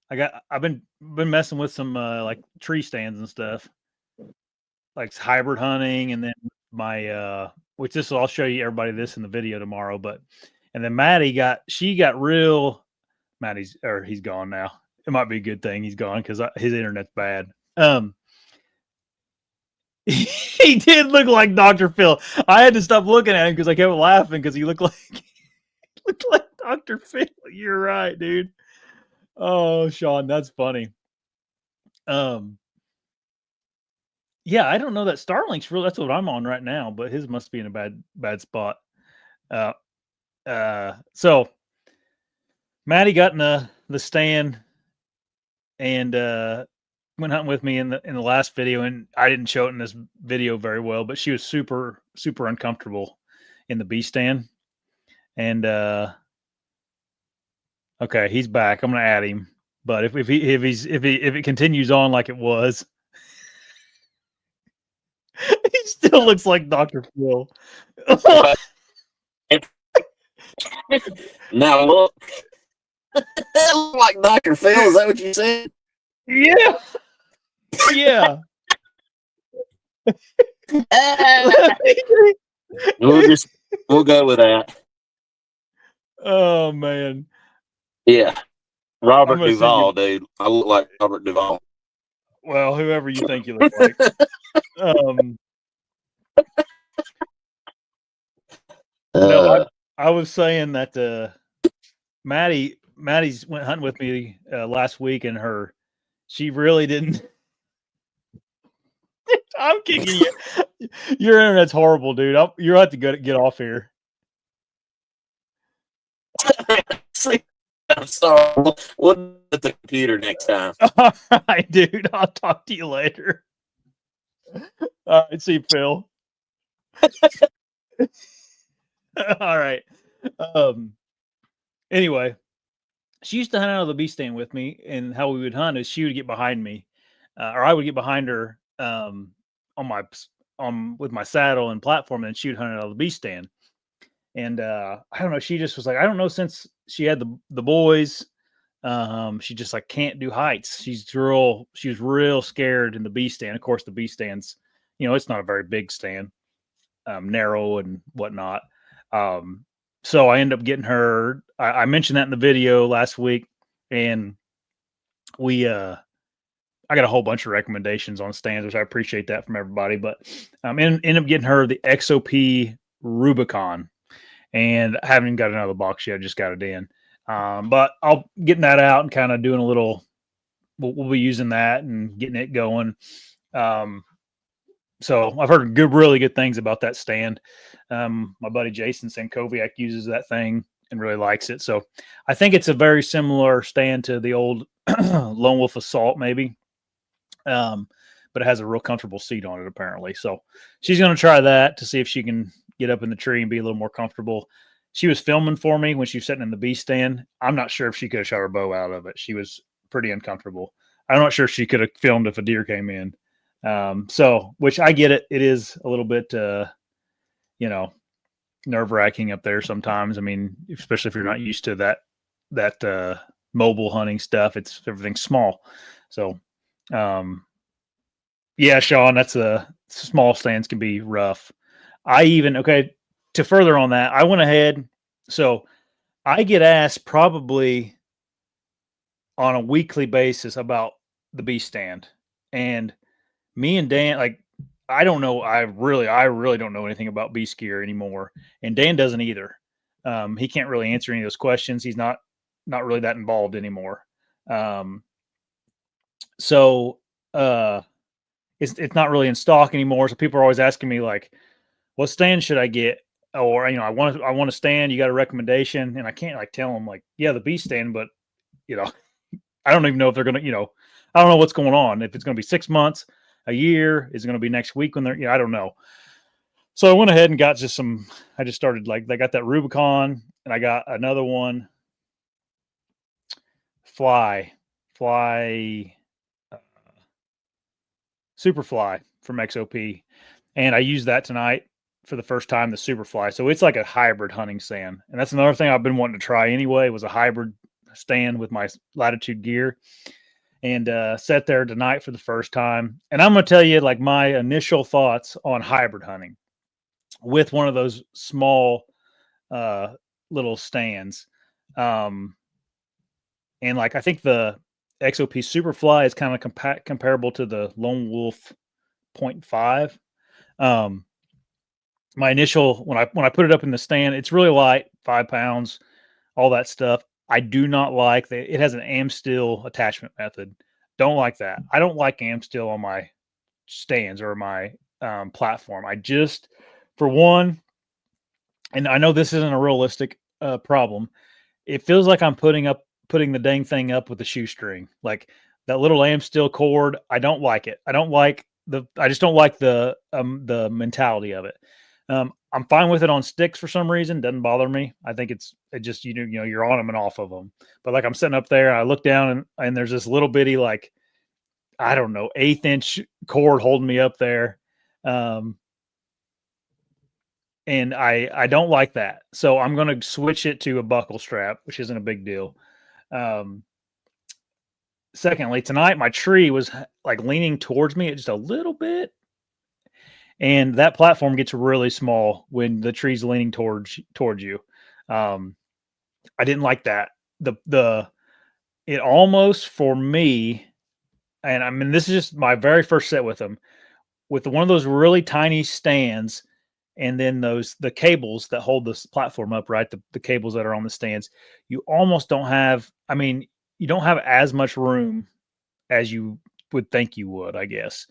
I've been messing with some like tree stands and stuff, like hybrid hunting, and then my which I'll show you everybody this in the video tomorrow. But and then he's gone now. It might be a good thing he's gone because his internet's bad. He did look like Dr. Phil. I had to stop looking at him because I kept laughing because he looked like Dr. Phil. You're right, dude. Oh, Sean, that's funny. Yeah, I don't know that Starlink's real. That's what I'm on right now, but his must be in a bad spot. So Maddie got in the stand and went hunting with me in the last video, and I didn't show it in this video very well, but she was super uncomfortable in the bee stand. And okay, he's back. I'm gonna add him, but if it continues on like it was, he still looks like Dr. Phil. Now look, that look like Dr. Phil. Is that what you said? Yeah. Yeah. We'll go with that. Oh man. Yeah. Robert Duvall, dude. I look like Robert Duvall. Well, whoever you think you look like. No, I was saying that Maddie's went hunting with me last week, and she really didn't. I'm kicking you. Your internet's horrible, dude. You'll have to get off here. I'm sorry. We'll do it at the computer next time. All right, dude. I'll talk to you later. All right, see Phil. All right. Anyway, she used to hunt out of the bee stand with me, and how we would hunt is she would get behind me, or I would get behind her with my saddle and platform, and she would hunt out of the bee stand. And I don't know, she just was like, I don't know, since she had the boys, she just like can't do heights. She was real scared in the bee stand. Of course, the bee stand's, it's not a very big stand, narrow and whatnot. So I ended up getting her. I mentioned that in the video last week, and I got a whole bunch of recommendations on stands, which I appreciate that from everybody. But ended up getting her the XOP Rubicon, and I haven't even got it out of the box yet. I just got it in. But I'll getting that out and kind of doing a little we'll be using that and getting it going. So I've heard really good things about that stand. My buddy Jason Sankoviak uses that thing and really likes it. So I think it's a very similar stand to the old Lone Wolf Assault, maybe. But it has a real comfortable seat on it, apparently. So she's going to try that to see if she can get up in the tree and be a little more comfortable. She was filming for me when she was sitting in the bee stand. I'm not sure if she could have shot her bow out of it. She was pretty uncomfortable. I'm not sure if she could have filmed if a deer came in. So, which I get it. It is a little bit, nerve wracking up there sometimes. I mean, especially if you're not used to that mobile hunting stuff, everything's small. So, yeah, Sean, that's small stands can be rough. To further on that, I went ahead. So I get asked probably on a weekly basis about the bee stand, and me and Dan, like, I don't know. I really don't know anything about bee gear anymore, and Dan doesn't either. He can't really answer any of those questions. He's not really that involved anymore. So it's not really in stock anymore. So people are always asking me like, what stand should I get? Or, I want to stand. You got a recommendation? And I can't like tell them like, yeah, the bee stand, but I don't even know if they're going to, I don't know what's going on. If it's going to be 6 months, a year, is it going to be next week when they're, I don't know. So I went ahead and got I just started like, I got that Rubicon and I got another one, Superfly from XOP. And I used that tonight for the first time, the Superfly. So it's like a hybrid hunting stand. And that's another thing I've been wanting to try anyway, was a hybrid stand with my Latitude gear. And sat there tonight for the first time. And I'm going to tell you like my initial thoughts on hybrid hunting with one of those small little stands. And like, I think the XOP Superfly is kind of comparable to the Lone Wolf 0.5. My initial, when I put it up in the stand, it's really light, 5 pounds, all that stuff. I do not like that. It has an AMSTIL attachment method. Don't like that. I don't like AMSTIL on my stands or my platform. I just, for one, and I know this isn't a realistic problem, it feels like I'm putting the dang thing up with a shoestring. Like that little AMSTIL cord, I don't like it. I just don't like the mentality of it. I'm fine with it on sticks for some reason. Doesn't bother me. I think it just, you're on them and off of them. But like I'm sitting up there, I look down and there's this little bitty, like, I don't know, 1/8 inch cord holding me up there. And I don't like that. So I'm going to switch it to a buckle strap, which isn't a big deal. Secondly, tonight my tree was like leaning towards me just a little bit. And that platform gets really small when the tree's leaning towards you. I didn't like that. It almost, for me, and I mean, this is just my very first set with them, with one of those really tiny stands, and then the cables that hold this platform up, right? The cables that are on the stands, you almost don't have, I mean, you don't have as much room as you would think you would, I guess.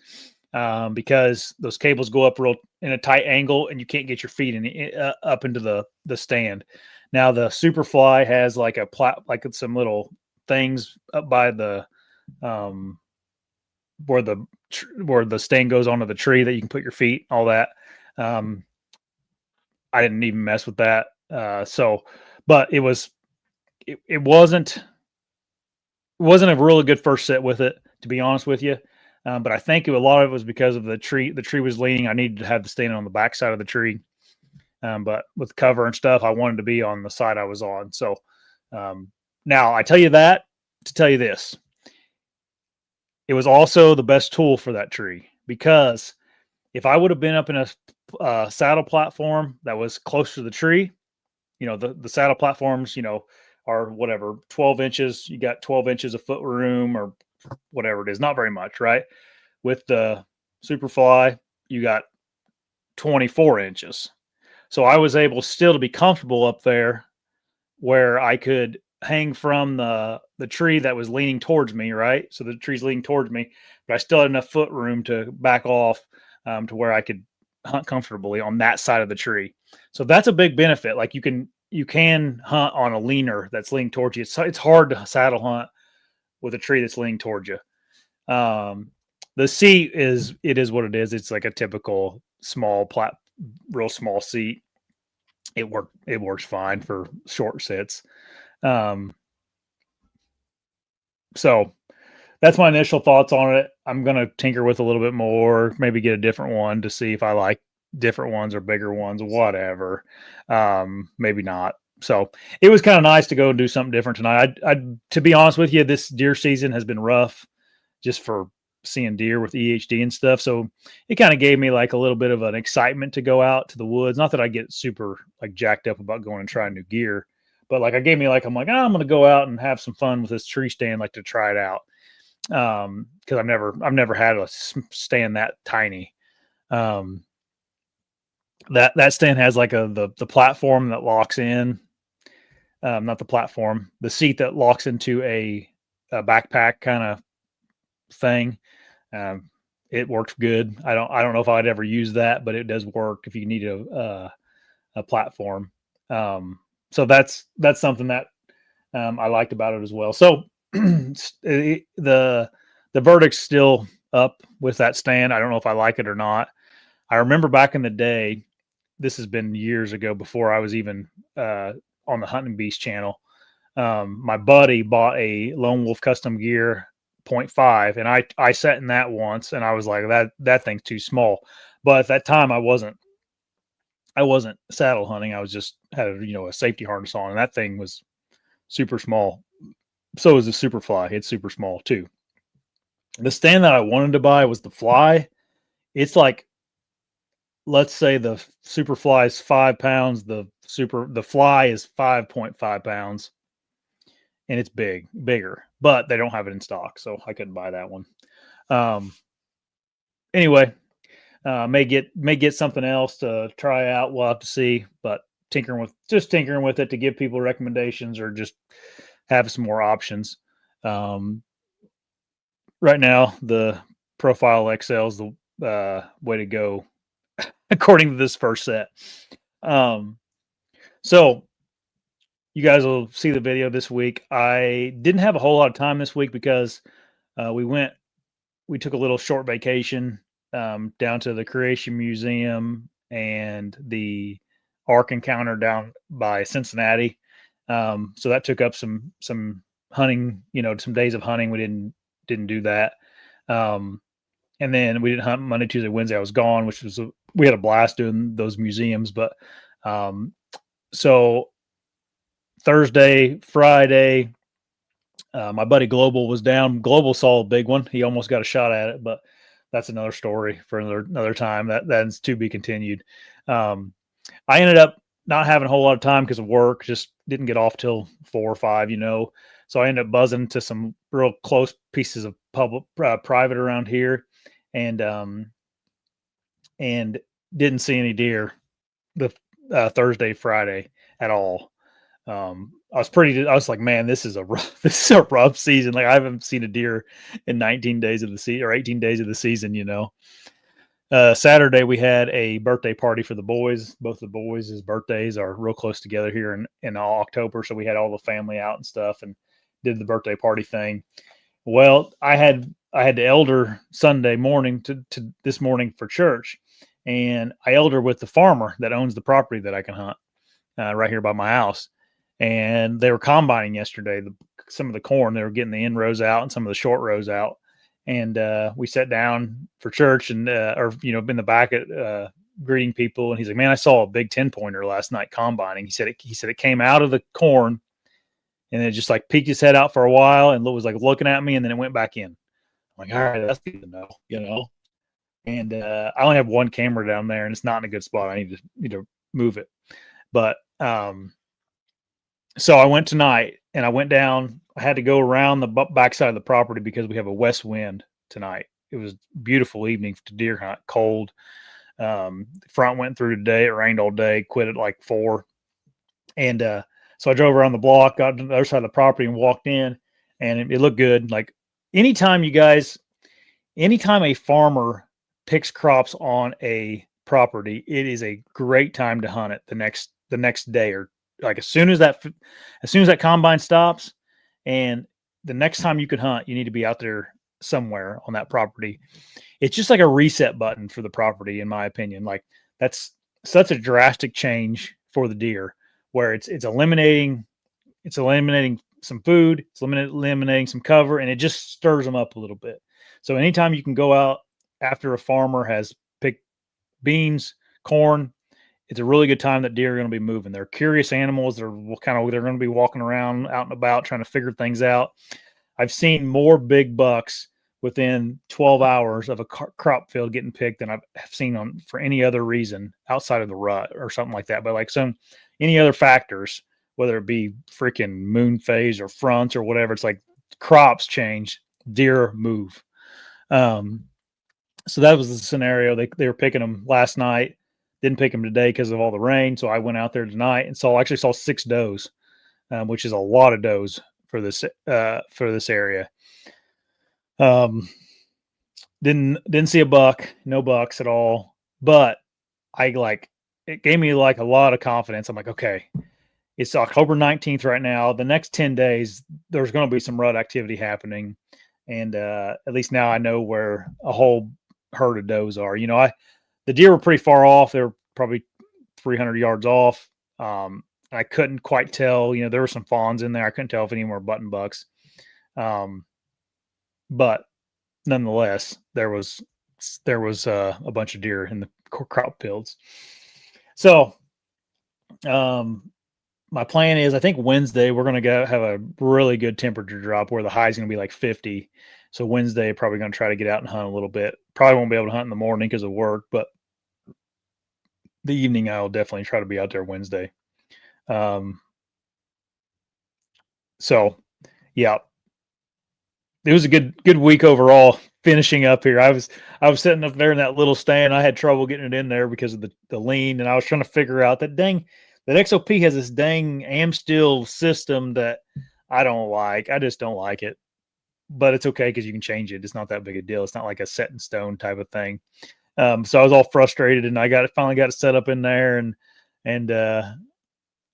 Because those cables go up real in a tight angle and you can't get your feet up into the stand. Now the Superfly has like some little things up by the where the stand goes onto the tree that you can put your feet, all that. I didn't even mess with that. But it wasn't a really good first set with it, to be honest with you. But I think a lot of it was because of the tree. The tree was leaning. I needed to have the stand on the back side of the tree. But with cover and stuff, I wanted to be on the side I was on. So now I tell you that to tell you this. It was also the best tool for that tree, because if I would have been up in a saddle platform that was close to the tree, the saddle platforms, are whatever, 12 inches. You got 12 inches of foot room or whatever it is, not very much, right? With the Superfly, you got 24 inches. So I was able still to be comfortable up there where I could hang from the tree that was leaning towards me, right? So the tree's leaning towards me, but I still had enough foot room to back off to where I could hunt comfortably on that side of the tree. So that's a big benefit. Like you can hunt on a leaner that's leaning towards you. It's hard to saddle hunt with a tree that's leaning towards you. The seat is what it is. It's like a typical real small seat. It works fine for short sits. So that's my initial thoughts on it. I'm going to tinker with a little bit more, maybe get a different one to see if I like different ones or bigger ones, whatever. Maybe not. So it was kind of nice to go and do something different tonight. To be honest with you, this deer season has been rough just for seeing deer with EHD and stuff. So it kind of gave me like a little bit of an excitement to go out to the woods. Not that I get super like jacked up about going and trying new gear, but like I'm like, I'm going to go out and have some fun with this tree stand, like to try it out. Cause I've never had a stand that tiny. That stand has like the platform that locks in, not the platform, the seat that locks into a backpack kind of thing. It works good. I don't know if I'd ever use that, but it does work if you need a platform. So that's something that I liked about it as well. So the verdict's still up with that stand. I don't know if I like it or not. I remember back in the day, this has been years ago before I was even on the Hunting Beast channel. My buddy bought a Lone Wolf Custom Gear 0.5, and I sat in that once, and I was like, that thing's too small. But at that time, I wasn't saddle hunting. I was just had a safety harness on, and that thing was super small. So is the Superfly. It's super small too. The stand that I wanted to buy was the Fly. It's like, let's say the Superfly is 5 pounds. The Fly is 5.5 pounds, and it's bigger, but they don't have it in stock, so I couldn't buy that one. Anyway, may get something else to try out. We'll have to see, but tinkering with it to give people recommendations or just have some more options. Right now, the Profile XL is the way to go, according to this first set. So you guys will see the video this week. I didn't have a whole lot of time this week because we took a little short vacation down to the Creation Museum and the Ark Encounter down by Cincinnati. So that took up some hunting, some days of hunting. We didn't do that. And then we didn't hunt Monday, Tuesday, Wednesday. I was gone, we had a blast doing those museums. But so Thursday, Friday, my buddy Global was down. Global saw a big one. He almost got a shot at it, but that's another story for another time. That's to be continued. I ended up not having a whole lot of time because of work. Just didn't get off till 4 or 5, So I ended up buzzing to some real close pieces of private around here, and didn't see any deer the Thursday, Friday at all. I was like, man, this is a rough season. Like I haven't seen a deer in 19 days of the season or 18 days of the season, Saturday we had a birthday party for the boys. Both the boys' birthdays are real close together here in October. So we had all the family out and stuff and did the birthday party thing. Well, I had the elder Sunday morning to this morning for church, and I elder with the farmer that owns the property that I can hunt right here by my house. And they were combining yesterday, some of the corn. They were getting the end rows out and some of the short rows out. And we sat down for church and, in the back at greeting people. And he's like, man, I saw a big 10-pointer last night combining. He said it came out of the corn and it just like peeked his head out for a while and was like looking at me, and then it went back in. I'm like, all right, that's good to know, And I only have one camera down there, and it's not in a good spot. I need to move it. But so I went tonight, and I went down. I had to go around the backside of the property because we have a west wind tonight. It was a beautiful evening to deer hunt. Cold. Front went through today. It rained all day. Quit at like 4. And So I drove around the block, got to the other side of the property, and walked in, and it looked good. Like anytime a farmer picks crops on a property, it is a great time to hunt it the next day, or like as soon as that combine stops, and the next time you can hunt, you need to be out there somewhere on that property. It's just like a reset button for the property, in my opinion. Like that's such a drastic change for the deer, where it's eliminating some food, it's eliminating some cover, and it just stirs them up a little bit. So anytime you can go out after a farmer has picked beans, corn, it's a really good time that deer are going to be moving. They're curious animals. They're going to be walking around out and about trying to figure things out. I've seen more big bucks within 12 hours of a crop field getting picked than I've seen for any other reason outside of the rut or something like that. But like any other factors, whether it be freaking moon phase or fronts or whatever, it's like crops change, deer move. So that was the scenario. They were picking them last night, didn't pick them today because of all the rain. So I went out there tonight and saw 6 does, which is a lot of does for this area. Didn't see a buck, no bucks at all, but it gave me like a lot of confidence. I'm like, okay, it's October 19th right now. The next 10 days, there's going to be some rut activity happening. And at least now I know where a whole herd of does are. The deer were pretty far off. They were probably 300 yards off. I couldn't quite tell, there were some fawns in there. I couldn't tell if any were button bucks. But nonetheless, there was a bunch of deer in the crop fields. So, my plan is, I think Wednesday we're going to have a really good temperature drop where the high is going to be like 50. So Wednesday, probably going to try to get out and hunt a little bit. Probably won't be able to hunt in the morning because of work, but the evening I'll definitely try to be out there Wednesday. So yeah, it was a good week overall. Finishing up here, I was sitting up there in that little stand. I had trouble getting it in there because of the lean, and I was trying to figure out that XOP has this dang Amstel system that I don't like. I just don't like it, but it's okay because you can change it. It's not that big a deal. It's not like a set in stone type of thing. So I was all frustrated, and I finally got it set up in there, and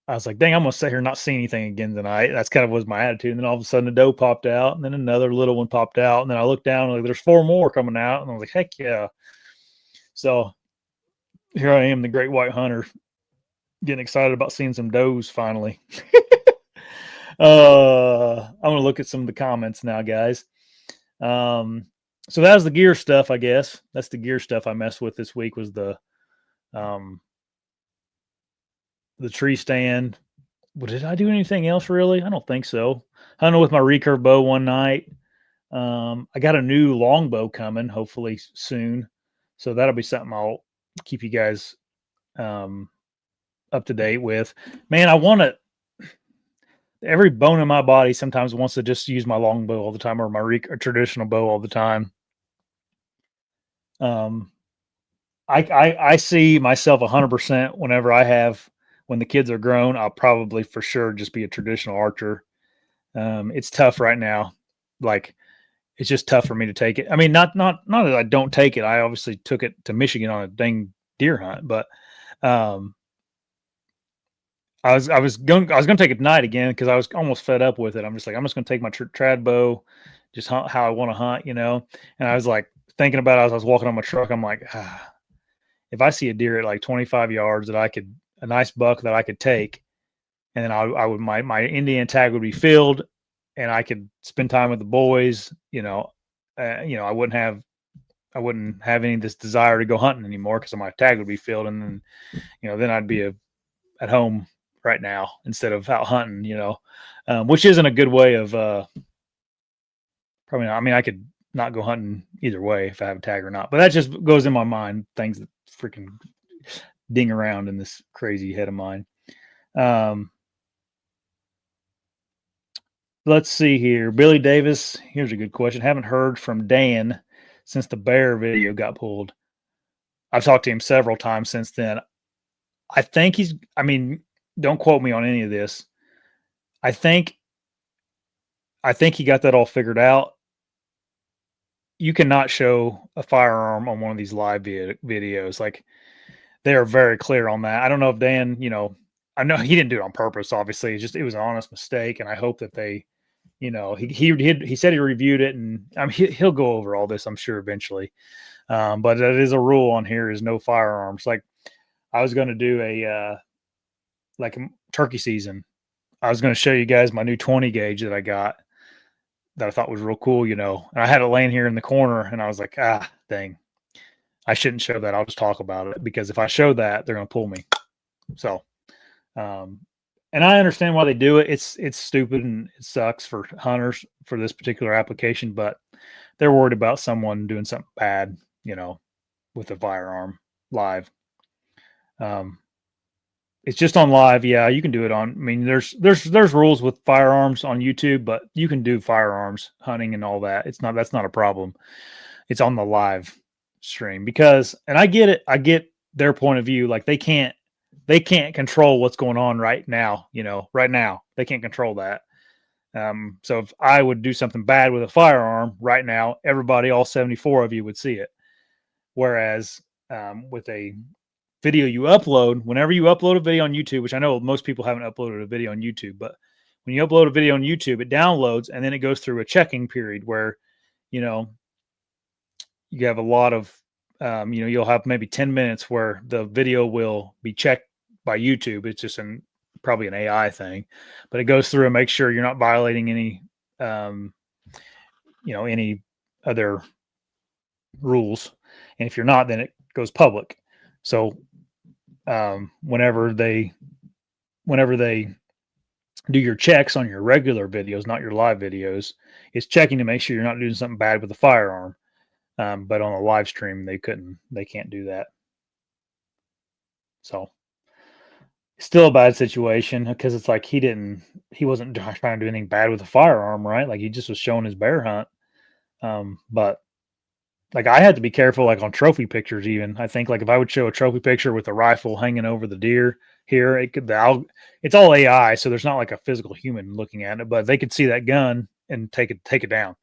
I was like, dang, I'm going to sit here and not see anything again tonight. That's kind of was my attitude. And then all of a sudden a doe popped out, and then another little one popped out. And then I looked down and there's 4 more coming out. And I was like, heck yeah. So here I am, the great white hunter, getting excited about seeing some does finally. I'm going to look at some of the comments now, guys. So that was the gear stuff, I guess. That's the gear stuff I messed with this week, was the tree stand. Well, did I do anything else really? I don't think so. I don't know, with my recurve bow one night. I got a new longbow coming, hopefully soon. So that'll be something I'll keep you guys up to date with. Man, I want to. Every bone in my body sometimes wants to just use my longbow all the time, or my traditional bow all the time. I see myself 100% when the kids are grown, I'll probably for sure just be a traditional archer. It's tough right now. Like, it's just tough for me to take it. I mean, not that I don't take it. I obviously took it to Michigan on a dang deer hunt, but I was going to take it tonight again because I was almost fed up with it. I'm just going to take my trad bow, just hunt how I want to hunt, And I was like thinking about it as I was walking on my truck. I'm like, if I see a deer at like 25 yards a nice buck that I could take, and then I would, my Indian tag would be filled, and I could spend time with the boys. I wouldn't have any of this desire to go hunting anymore because my tag would be filled, and then then I'd be at home right now instead of out hunting. Which isn't a good way of probably not. I mean, I could not go hunting either way if I have a tag or not, but that just goes in my mind, things that freaking ding around in this crazy head of mine. Let's see here. Billy Davis, here's a good question. Haven't heard from Dan since the bear video got pulled. I've talked to him several times since then. I think don't quote me on any of this, I think he got that all figured out. You cannot show a firearm on one of these live videos. Like, they are very clear on that. I don't know if Dan, I know he didn't do it on purpose. Obviously, it was an honest mistake, and I hope that they, he said he reviewed it, and I mean, he'll go over all this, I'm sure, eventually. But that is a rule on here: is no firearms. Like, I was going to do a like turkey season. I was going to show you guys my new 20 gauge that I got, that I thought was real cool, and I had it laying here in the corner, and I was like, dang, I shouldn't show that. I'll just talk about it, because if I show that, they're going to pull me. So, and I understand why they do it. It's stupid and it sucks for hunters for this particular application, but they're worried about someone doing something bad, with a firearm live. It's just on live. Yeah, you can do it on. I mean, there's rules with firearms on YouTube, but you can do firearms hunting and all that. That's not a problem. It's on the live stream, because, and I get it. I get their point of view. Like, they can't control what's going on right now. Right now they can't control that. So if I would do something bad with a firearm right now, everybody, all 74 of you, would see it. Whereas with a video you upload, whenever you upload a video on YouTube, which I know most people haven't uploaded a video on YouTube, but when you upload a video on YouTube, it downloads and then it goes through a checking period where, you have a lot of, you'll have maybe 10 minutes where the video will be checked by YouTube. It's just probably an AI thing, but it goes through and makes sure you're not violating any, any other rules. And if you're not, then it goes public. So whenever they do your checks on your regular videos, not your live videos, it's checking to make sure you're not doing something bad with the firearm. But on a live stream, they can't do that. So still a bad situation, because it's like he wasn't trying to do anything bad with a firearm, right? Like, he just was showing his bear hunt. But like, I had to be careful, like on trophy pictures, even. I think, like, if I would show a trophy picture with a rifle hanging over the deer here, it's all AI. So there's not like a physical human looking at it, but they could see that gun and take it down.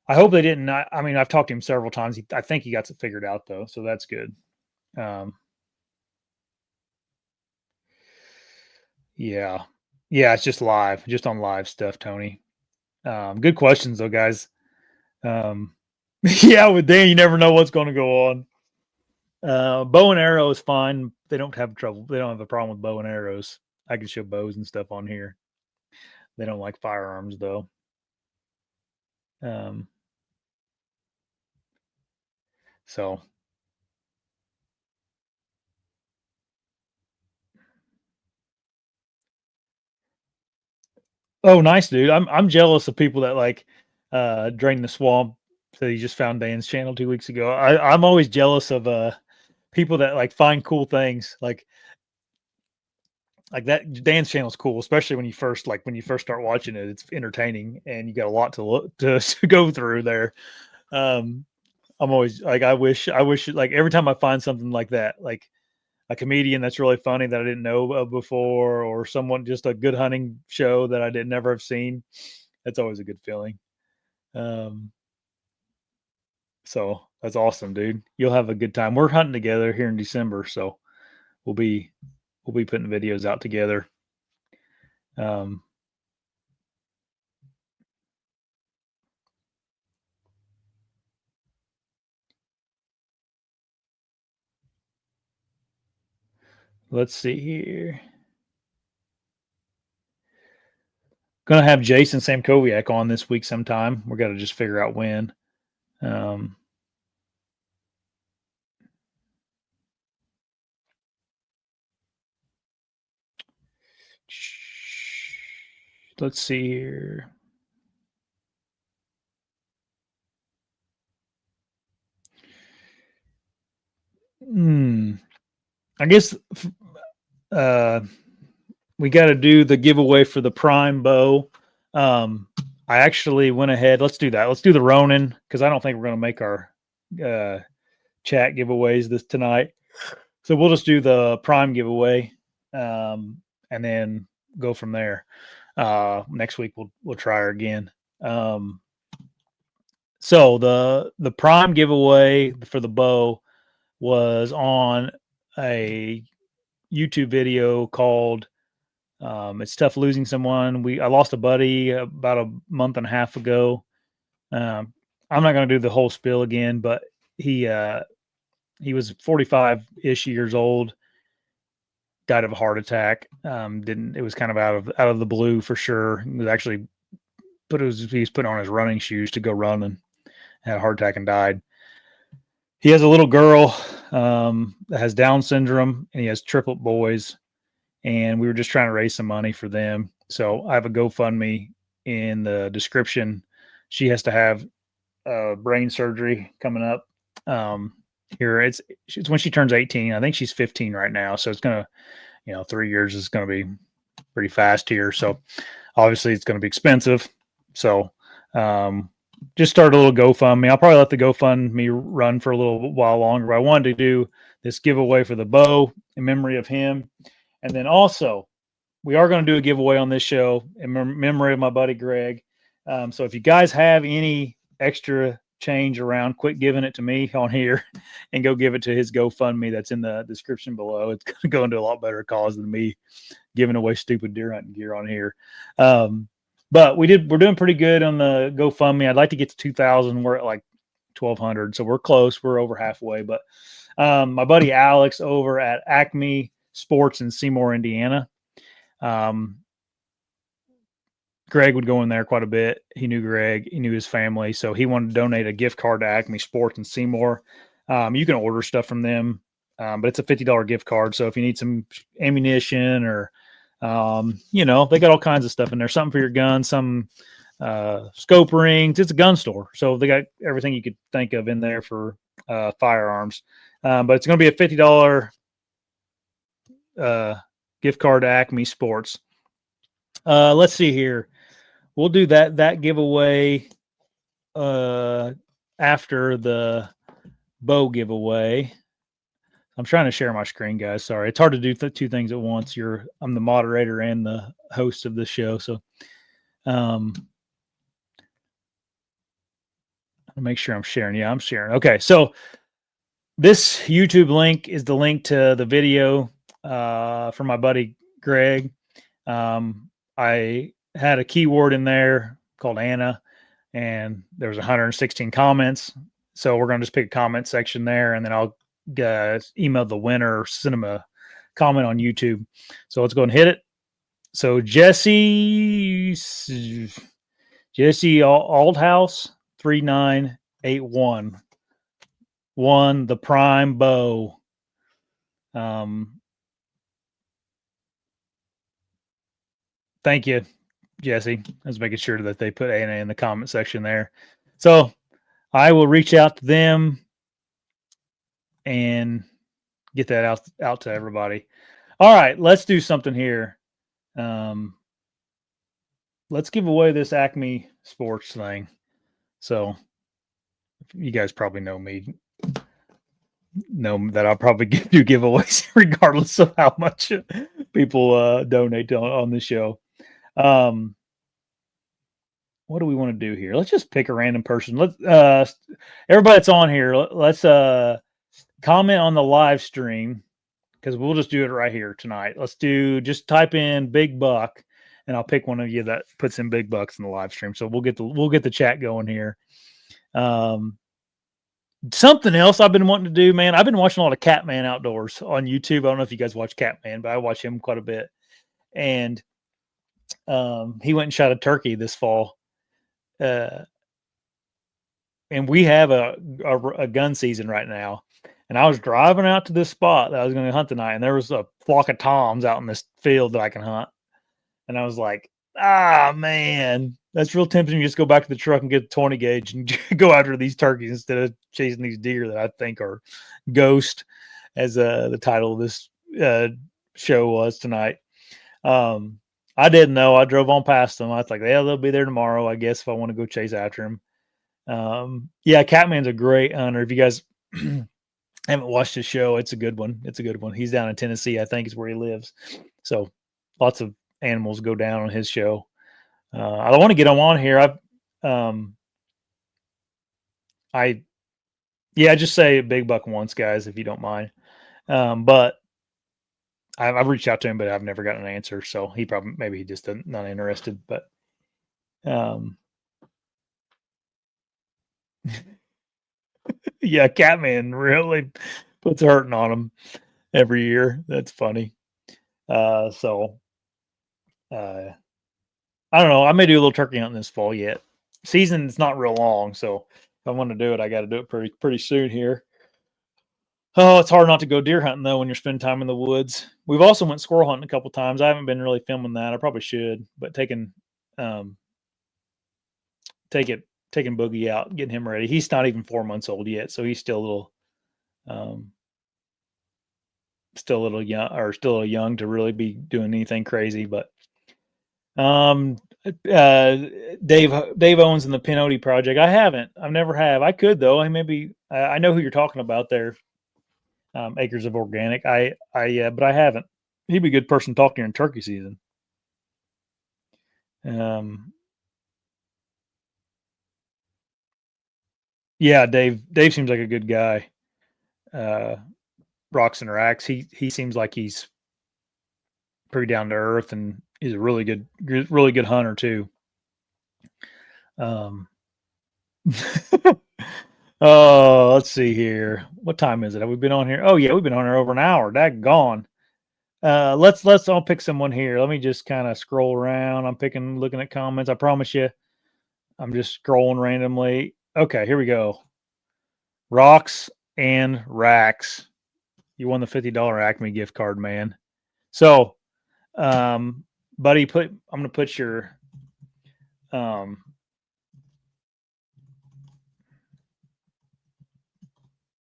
I hope they didn't. I mean, I've talked to him several times. I think he got it figured out, though. So that's good. Yeah. Yeah. It's just on live stuff, Tony. Good questions, though, guys. Yeah, with Dan, you never know what's going to go on. Bow and arrow is fine. They don't have trouble. They don't have a problem with bow and arrows. I can show bows and stuff on here. They don't like firearms, though. So. Oh, nice, dude. I'm jealous of people that like drain the swamp. So you just found Dan's channel 2 weeks ago. I'm always jealous of people that like find cool things. Like that Dan's channel is cool, especially when you first start watching it. It's entertaining, and you got a lot to go through there. I'm always like, I wish like every time I find something like that, like a comedian that's really funny that I didn't know of before, or someone, just a good hunting show that I did never have seen. That's always a good feeling. So that's awesome, dude. You'll have a good time. We're hunting together here in December, so we'll be putting videos out together. Let's see here. Gonna have Jason Samkowiak on this week sometime. We're gonna just figure out when. Let's see here. I guess we got to do the giveaway for the prime bow. I actually went ahead. Let's do that. Let's do the Ronin, because I don't think we're going to make our chat giveaways tonight. So we'll just do the prime giveaway, and then go from there. Next week we'll try her again. So the prime giveaway for the bow was on a YouTube video called "It's Tough Losing Someone." I lost a buddy about a month and a half ago. I'm not going to do the whole spiel again, but he was 45-ish years old, died of a heart attack. It was kind of out of the blue for sure. He was actually he's put on his running shoes to go run and had a heart attack and died. He has a little girl that has Down syndrome, and he has triplet boys. And we were just trying to raise some money for them. So I have a GoFundMe in the description. She has to have brain surgery coming up. Here it's when she turns 18. I think she's 15 right now. So it's gonna, 3 years is gonna be pretty fast here. So obviously it's gonna be expensive. So just start a little GoFundMe. I'll probably let the GoFundMe run for a little while longer. But I wanted to do this giveaway for the bow in memory of him. And then also, we are going to do a giveaway on this show in memory of my buddy Greg. So if you guys have any extra change around, quit giving it to me on here and go give it to his GoFundMe that's in the description below. It's going to go into a lot better cause than me giving away stupid deer hunting gear on here. But we're doing pretty good on the GoFundMe. I'd like to get to 2,000. We're at like 1,200. So we're close. We're over halfway. But my buddy Alex over at Acme Sports in Seymour, Indiana. Greg would go in there quite a bit. He knew Greg. He knew his family. So he wanted to donate a gift card to Acme Sports in Seymour. You can order stuff from them, but it's a $50 gift card. So if you need some ammunition or, they got all kinds of stuff in there. Something for your gun, some scope rings. It's a gun store. So they got everything you could think of in there for firearms. But it's going to be a $50 gift card to Acme Sports. Let's see here. We'll do that giveaway after the bow giveaway. I'm trying to share my screen, guys. Sorry, it's hard to do two things at once. I'm the moderator and the host of the show, so I'll make sure I'm sharing. Yeah, I'm sharing. Okay, so this YouTube link is the link to the video from my buddy Greg. I had a keyword in there called Anna, and there was 116 comments. So we're going to just pick a comment section there, and then I'll email the winner or send them a comment on YouTube. So let's go and hit it. So Jesse Aldhouse 3981 won the prime bow. Thank you, Jesse. I was making sure that they put Anna in the comment section there. So I will reach out to them and get that out to everybody. All right, let's do something here. Let's give away this Acme Sports thing. So you guys probably know me. Know that I'll probably do giveaways regardless of how much people donate on the show. What do we want to do here? Let's just pick a random person. Let's everybody that's on here, let's comment on the live stream, because we'll just do it right here tonight. Just type in big buck, and I'll pick one of you that puts in big bucks in the live stream. So we'll get the chat going here. Something else I've been wanting to do, man. I've been watching a lot of Catman Outdoors on YouTube. I don't know if you guys watch Catman, but I watch him quite a bit. And he went and shot a turkey this fall. And we have a gun season right now. And I was driving out to this spot that I was going to hunt tonight, and there was a flock of toms out in this field that I can hunt. And I was like, man, that's real tempting. You just go back to the truck and get the 20 gauge and go after these turkeys instead of chasing these deer that I think are ghost, as the title of this show was tonight. I didn't know. I drove on past them. I was like, yeah, they'll be there tomorrow, I guess, if I want to go chase after them. Yeah, Catman's a great hunter. If you guys haven't watched his show, it's a good one. He's down in Tennessee, I think, is where he lives. So lots of animals go down on his show. I don't want to get him on here. I just say big buck once, guys, if you don't mind. But I've reached out to him, but I've never gotten an answer. So maybe he just not interested. But yeah, Catman really puts hurting on him every year. That's funny. I don't know. I may do a little turkey hunting this fall yet. Season's not real long, so if I want to do it, I got to do it pretty soon here. Oh, it's hard not to go deer hunting though when you're spending time in the woods. We've also went squirrel hunting a couple times. I haven't been really filming that. I probably should, but taking Boogie out, getting him ready. He's not even 4 months old yet, so he's still a little young to really be doing anything crazy. But Dave Owens and the Pinotti Project. I've never have. I could though. I know who you're talking about there. Acres of Organic. But I haven't. He'd be a good person to talk to in turkey season. Yeah, Dave seems like a good guy. Rocks and Racks. He seems like he's pretty down to earth, and he's a really good hunter too. Oh, let's see here. What time is it? Have we been on here? Oh yeah, we've been on here over an hour. Daggone. Let's all pick someone here. Let me just kind of scroll around. I'm looking at comments. I promise you, I'm just scrolling randomly. Okay, here we go. Rocks and Racks. You won the $50 Acme gift card, man. So, buddy, I'm gonna put your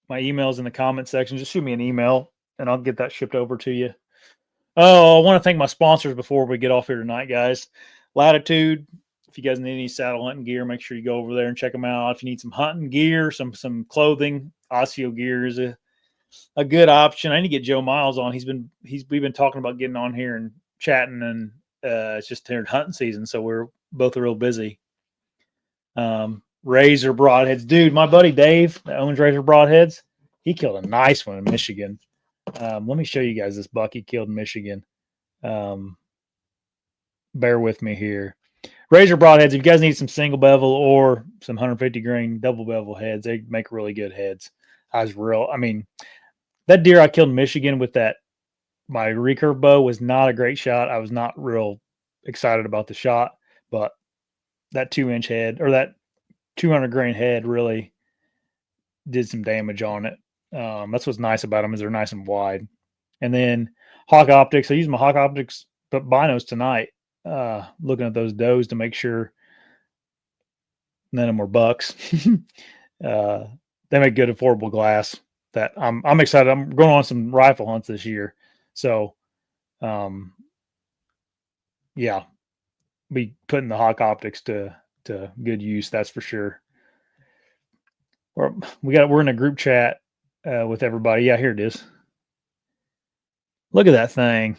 my email's in the comment section. Just shoot me an email and I'll get that shipped over to you. Oh, I want to thank my sponsors before we get off here tonight, guys. Latitude. If you guys need any saddle hunting gear, make sure you go over there and check them out. If you need some hunting gear, some clothing, ASIO gear is a good option. I need to get Joe Miles on. We've been talking about getting on here and chatting, and it's just turned hunting season, so we're both real busy. Razor Broadheads. Dude, my buddy Dave that owns Razor Broadheads, he killed a nice one in Michigan. Let me show you guys this buck he killed in Michigan. Bear with me here. Razor Broadheads, if you guys need some single bevel or some 150 grain double bevel heads, they make really good heads. That deer I killed in Michigan with my recurve bow was not a great shot. I was not real excited about the shot, but that 2-inch head or that 200 grain head really did some damage on it. That's what's nice about them is they're nice and wide. And then Hawke Optics. I used my Hawke Optics binos tonight, looking at those does to make sure none of them were bucks. They make good affordable glass that I'm excited. I'm going on some rifle hunts this year. So, yeah, be putting the Hawke Optics to good use. That's for sure. We're in a group chat with everybody. Yeah, here it is. Look at that thing.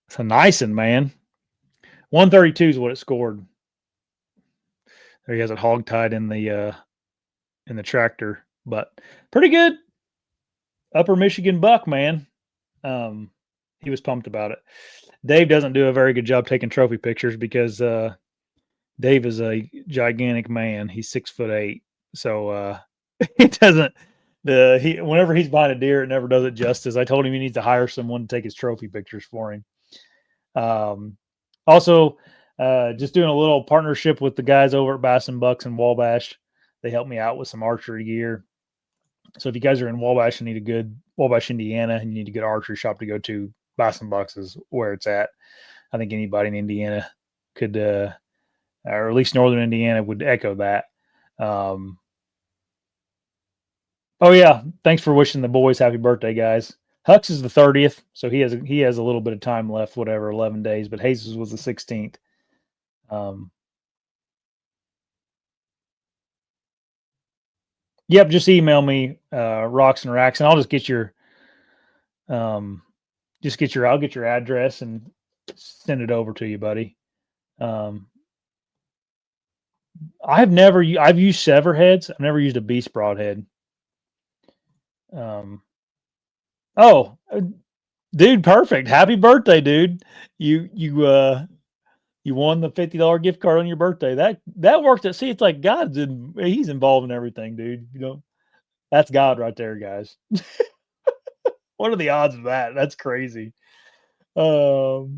It's a nice one, man. 132 is what it scored. There he has it hog tied in the tractor, but pretty good. Upper Michigan buck, man. He was pumped about it. Dave doesn't do a very good job taking trophy pictures because Dave is a gigantic man. He's 6'8", so it doesn't. Whenever he's buying a deer, it never does it justice. I told him he needs to hire someone to take his trophy pictures for him. Also, just doing a little partnership with the guys over at Bass and Bucks and Wabash. They helped me out with some archery gear. So if you guys are in Wabash and need a good Wabash, Indiana, and you need a good archery shop to go to, Bass and Bucks is where it's at. I think anybody in Indiana could, or at least Northern Indiana, would echo that. Oh yeah, thanks for wishing the boys happy birthday, guys. Hux is the 30th, so he has a little bit of time left, 11 days. But Jesus was the 16th. Yep, just email me Rocks and Racks, and I'll just get your just I'll get your address and send it over to you, buddy. I've used Severheads. I've never used a Beast Broadhead. Dude, perfect. Happy birthday, dude. You won the $50 gift card on your birthday. That worked out. See, it's like he's involved in everything, dude. That's God right there, guys. What are the odds of that? That's crazy. Anyway.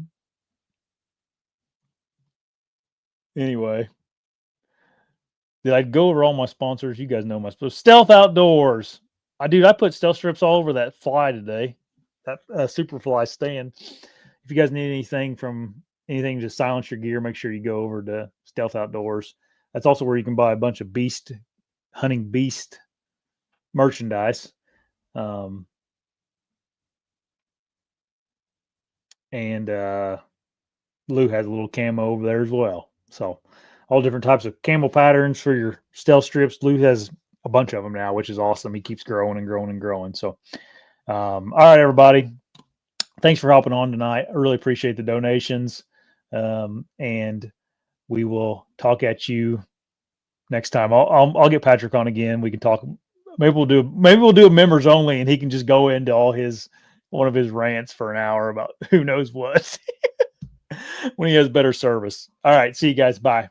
Did I go over all my sponsors? You guys know my sponsors. Stealth Outdoors. I put stealth strips all over that fly today. That Superfly stand. If you guys need anything to silence your gear, make sure you go over to Stealth Outdoors. That's also where you can buy a bunch of hunting beast merchandise. And Lou has a little camo over there as well. So all different types of camo patterns for your stealth strips. Lou has a bunch of them now, which is awesome. He keeps growing and growing and growing. So, all right, everybody. Thanks for hopping on tonight. I really appreciate the donations. And we will talk at you next time. I'll get Patrick on again. We can talk. Maybe we'll do a members only, and he can just go into one of his rants for an hour about who knows what when he has better service. All right. See you guys. Bye.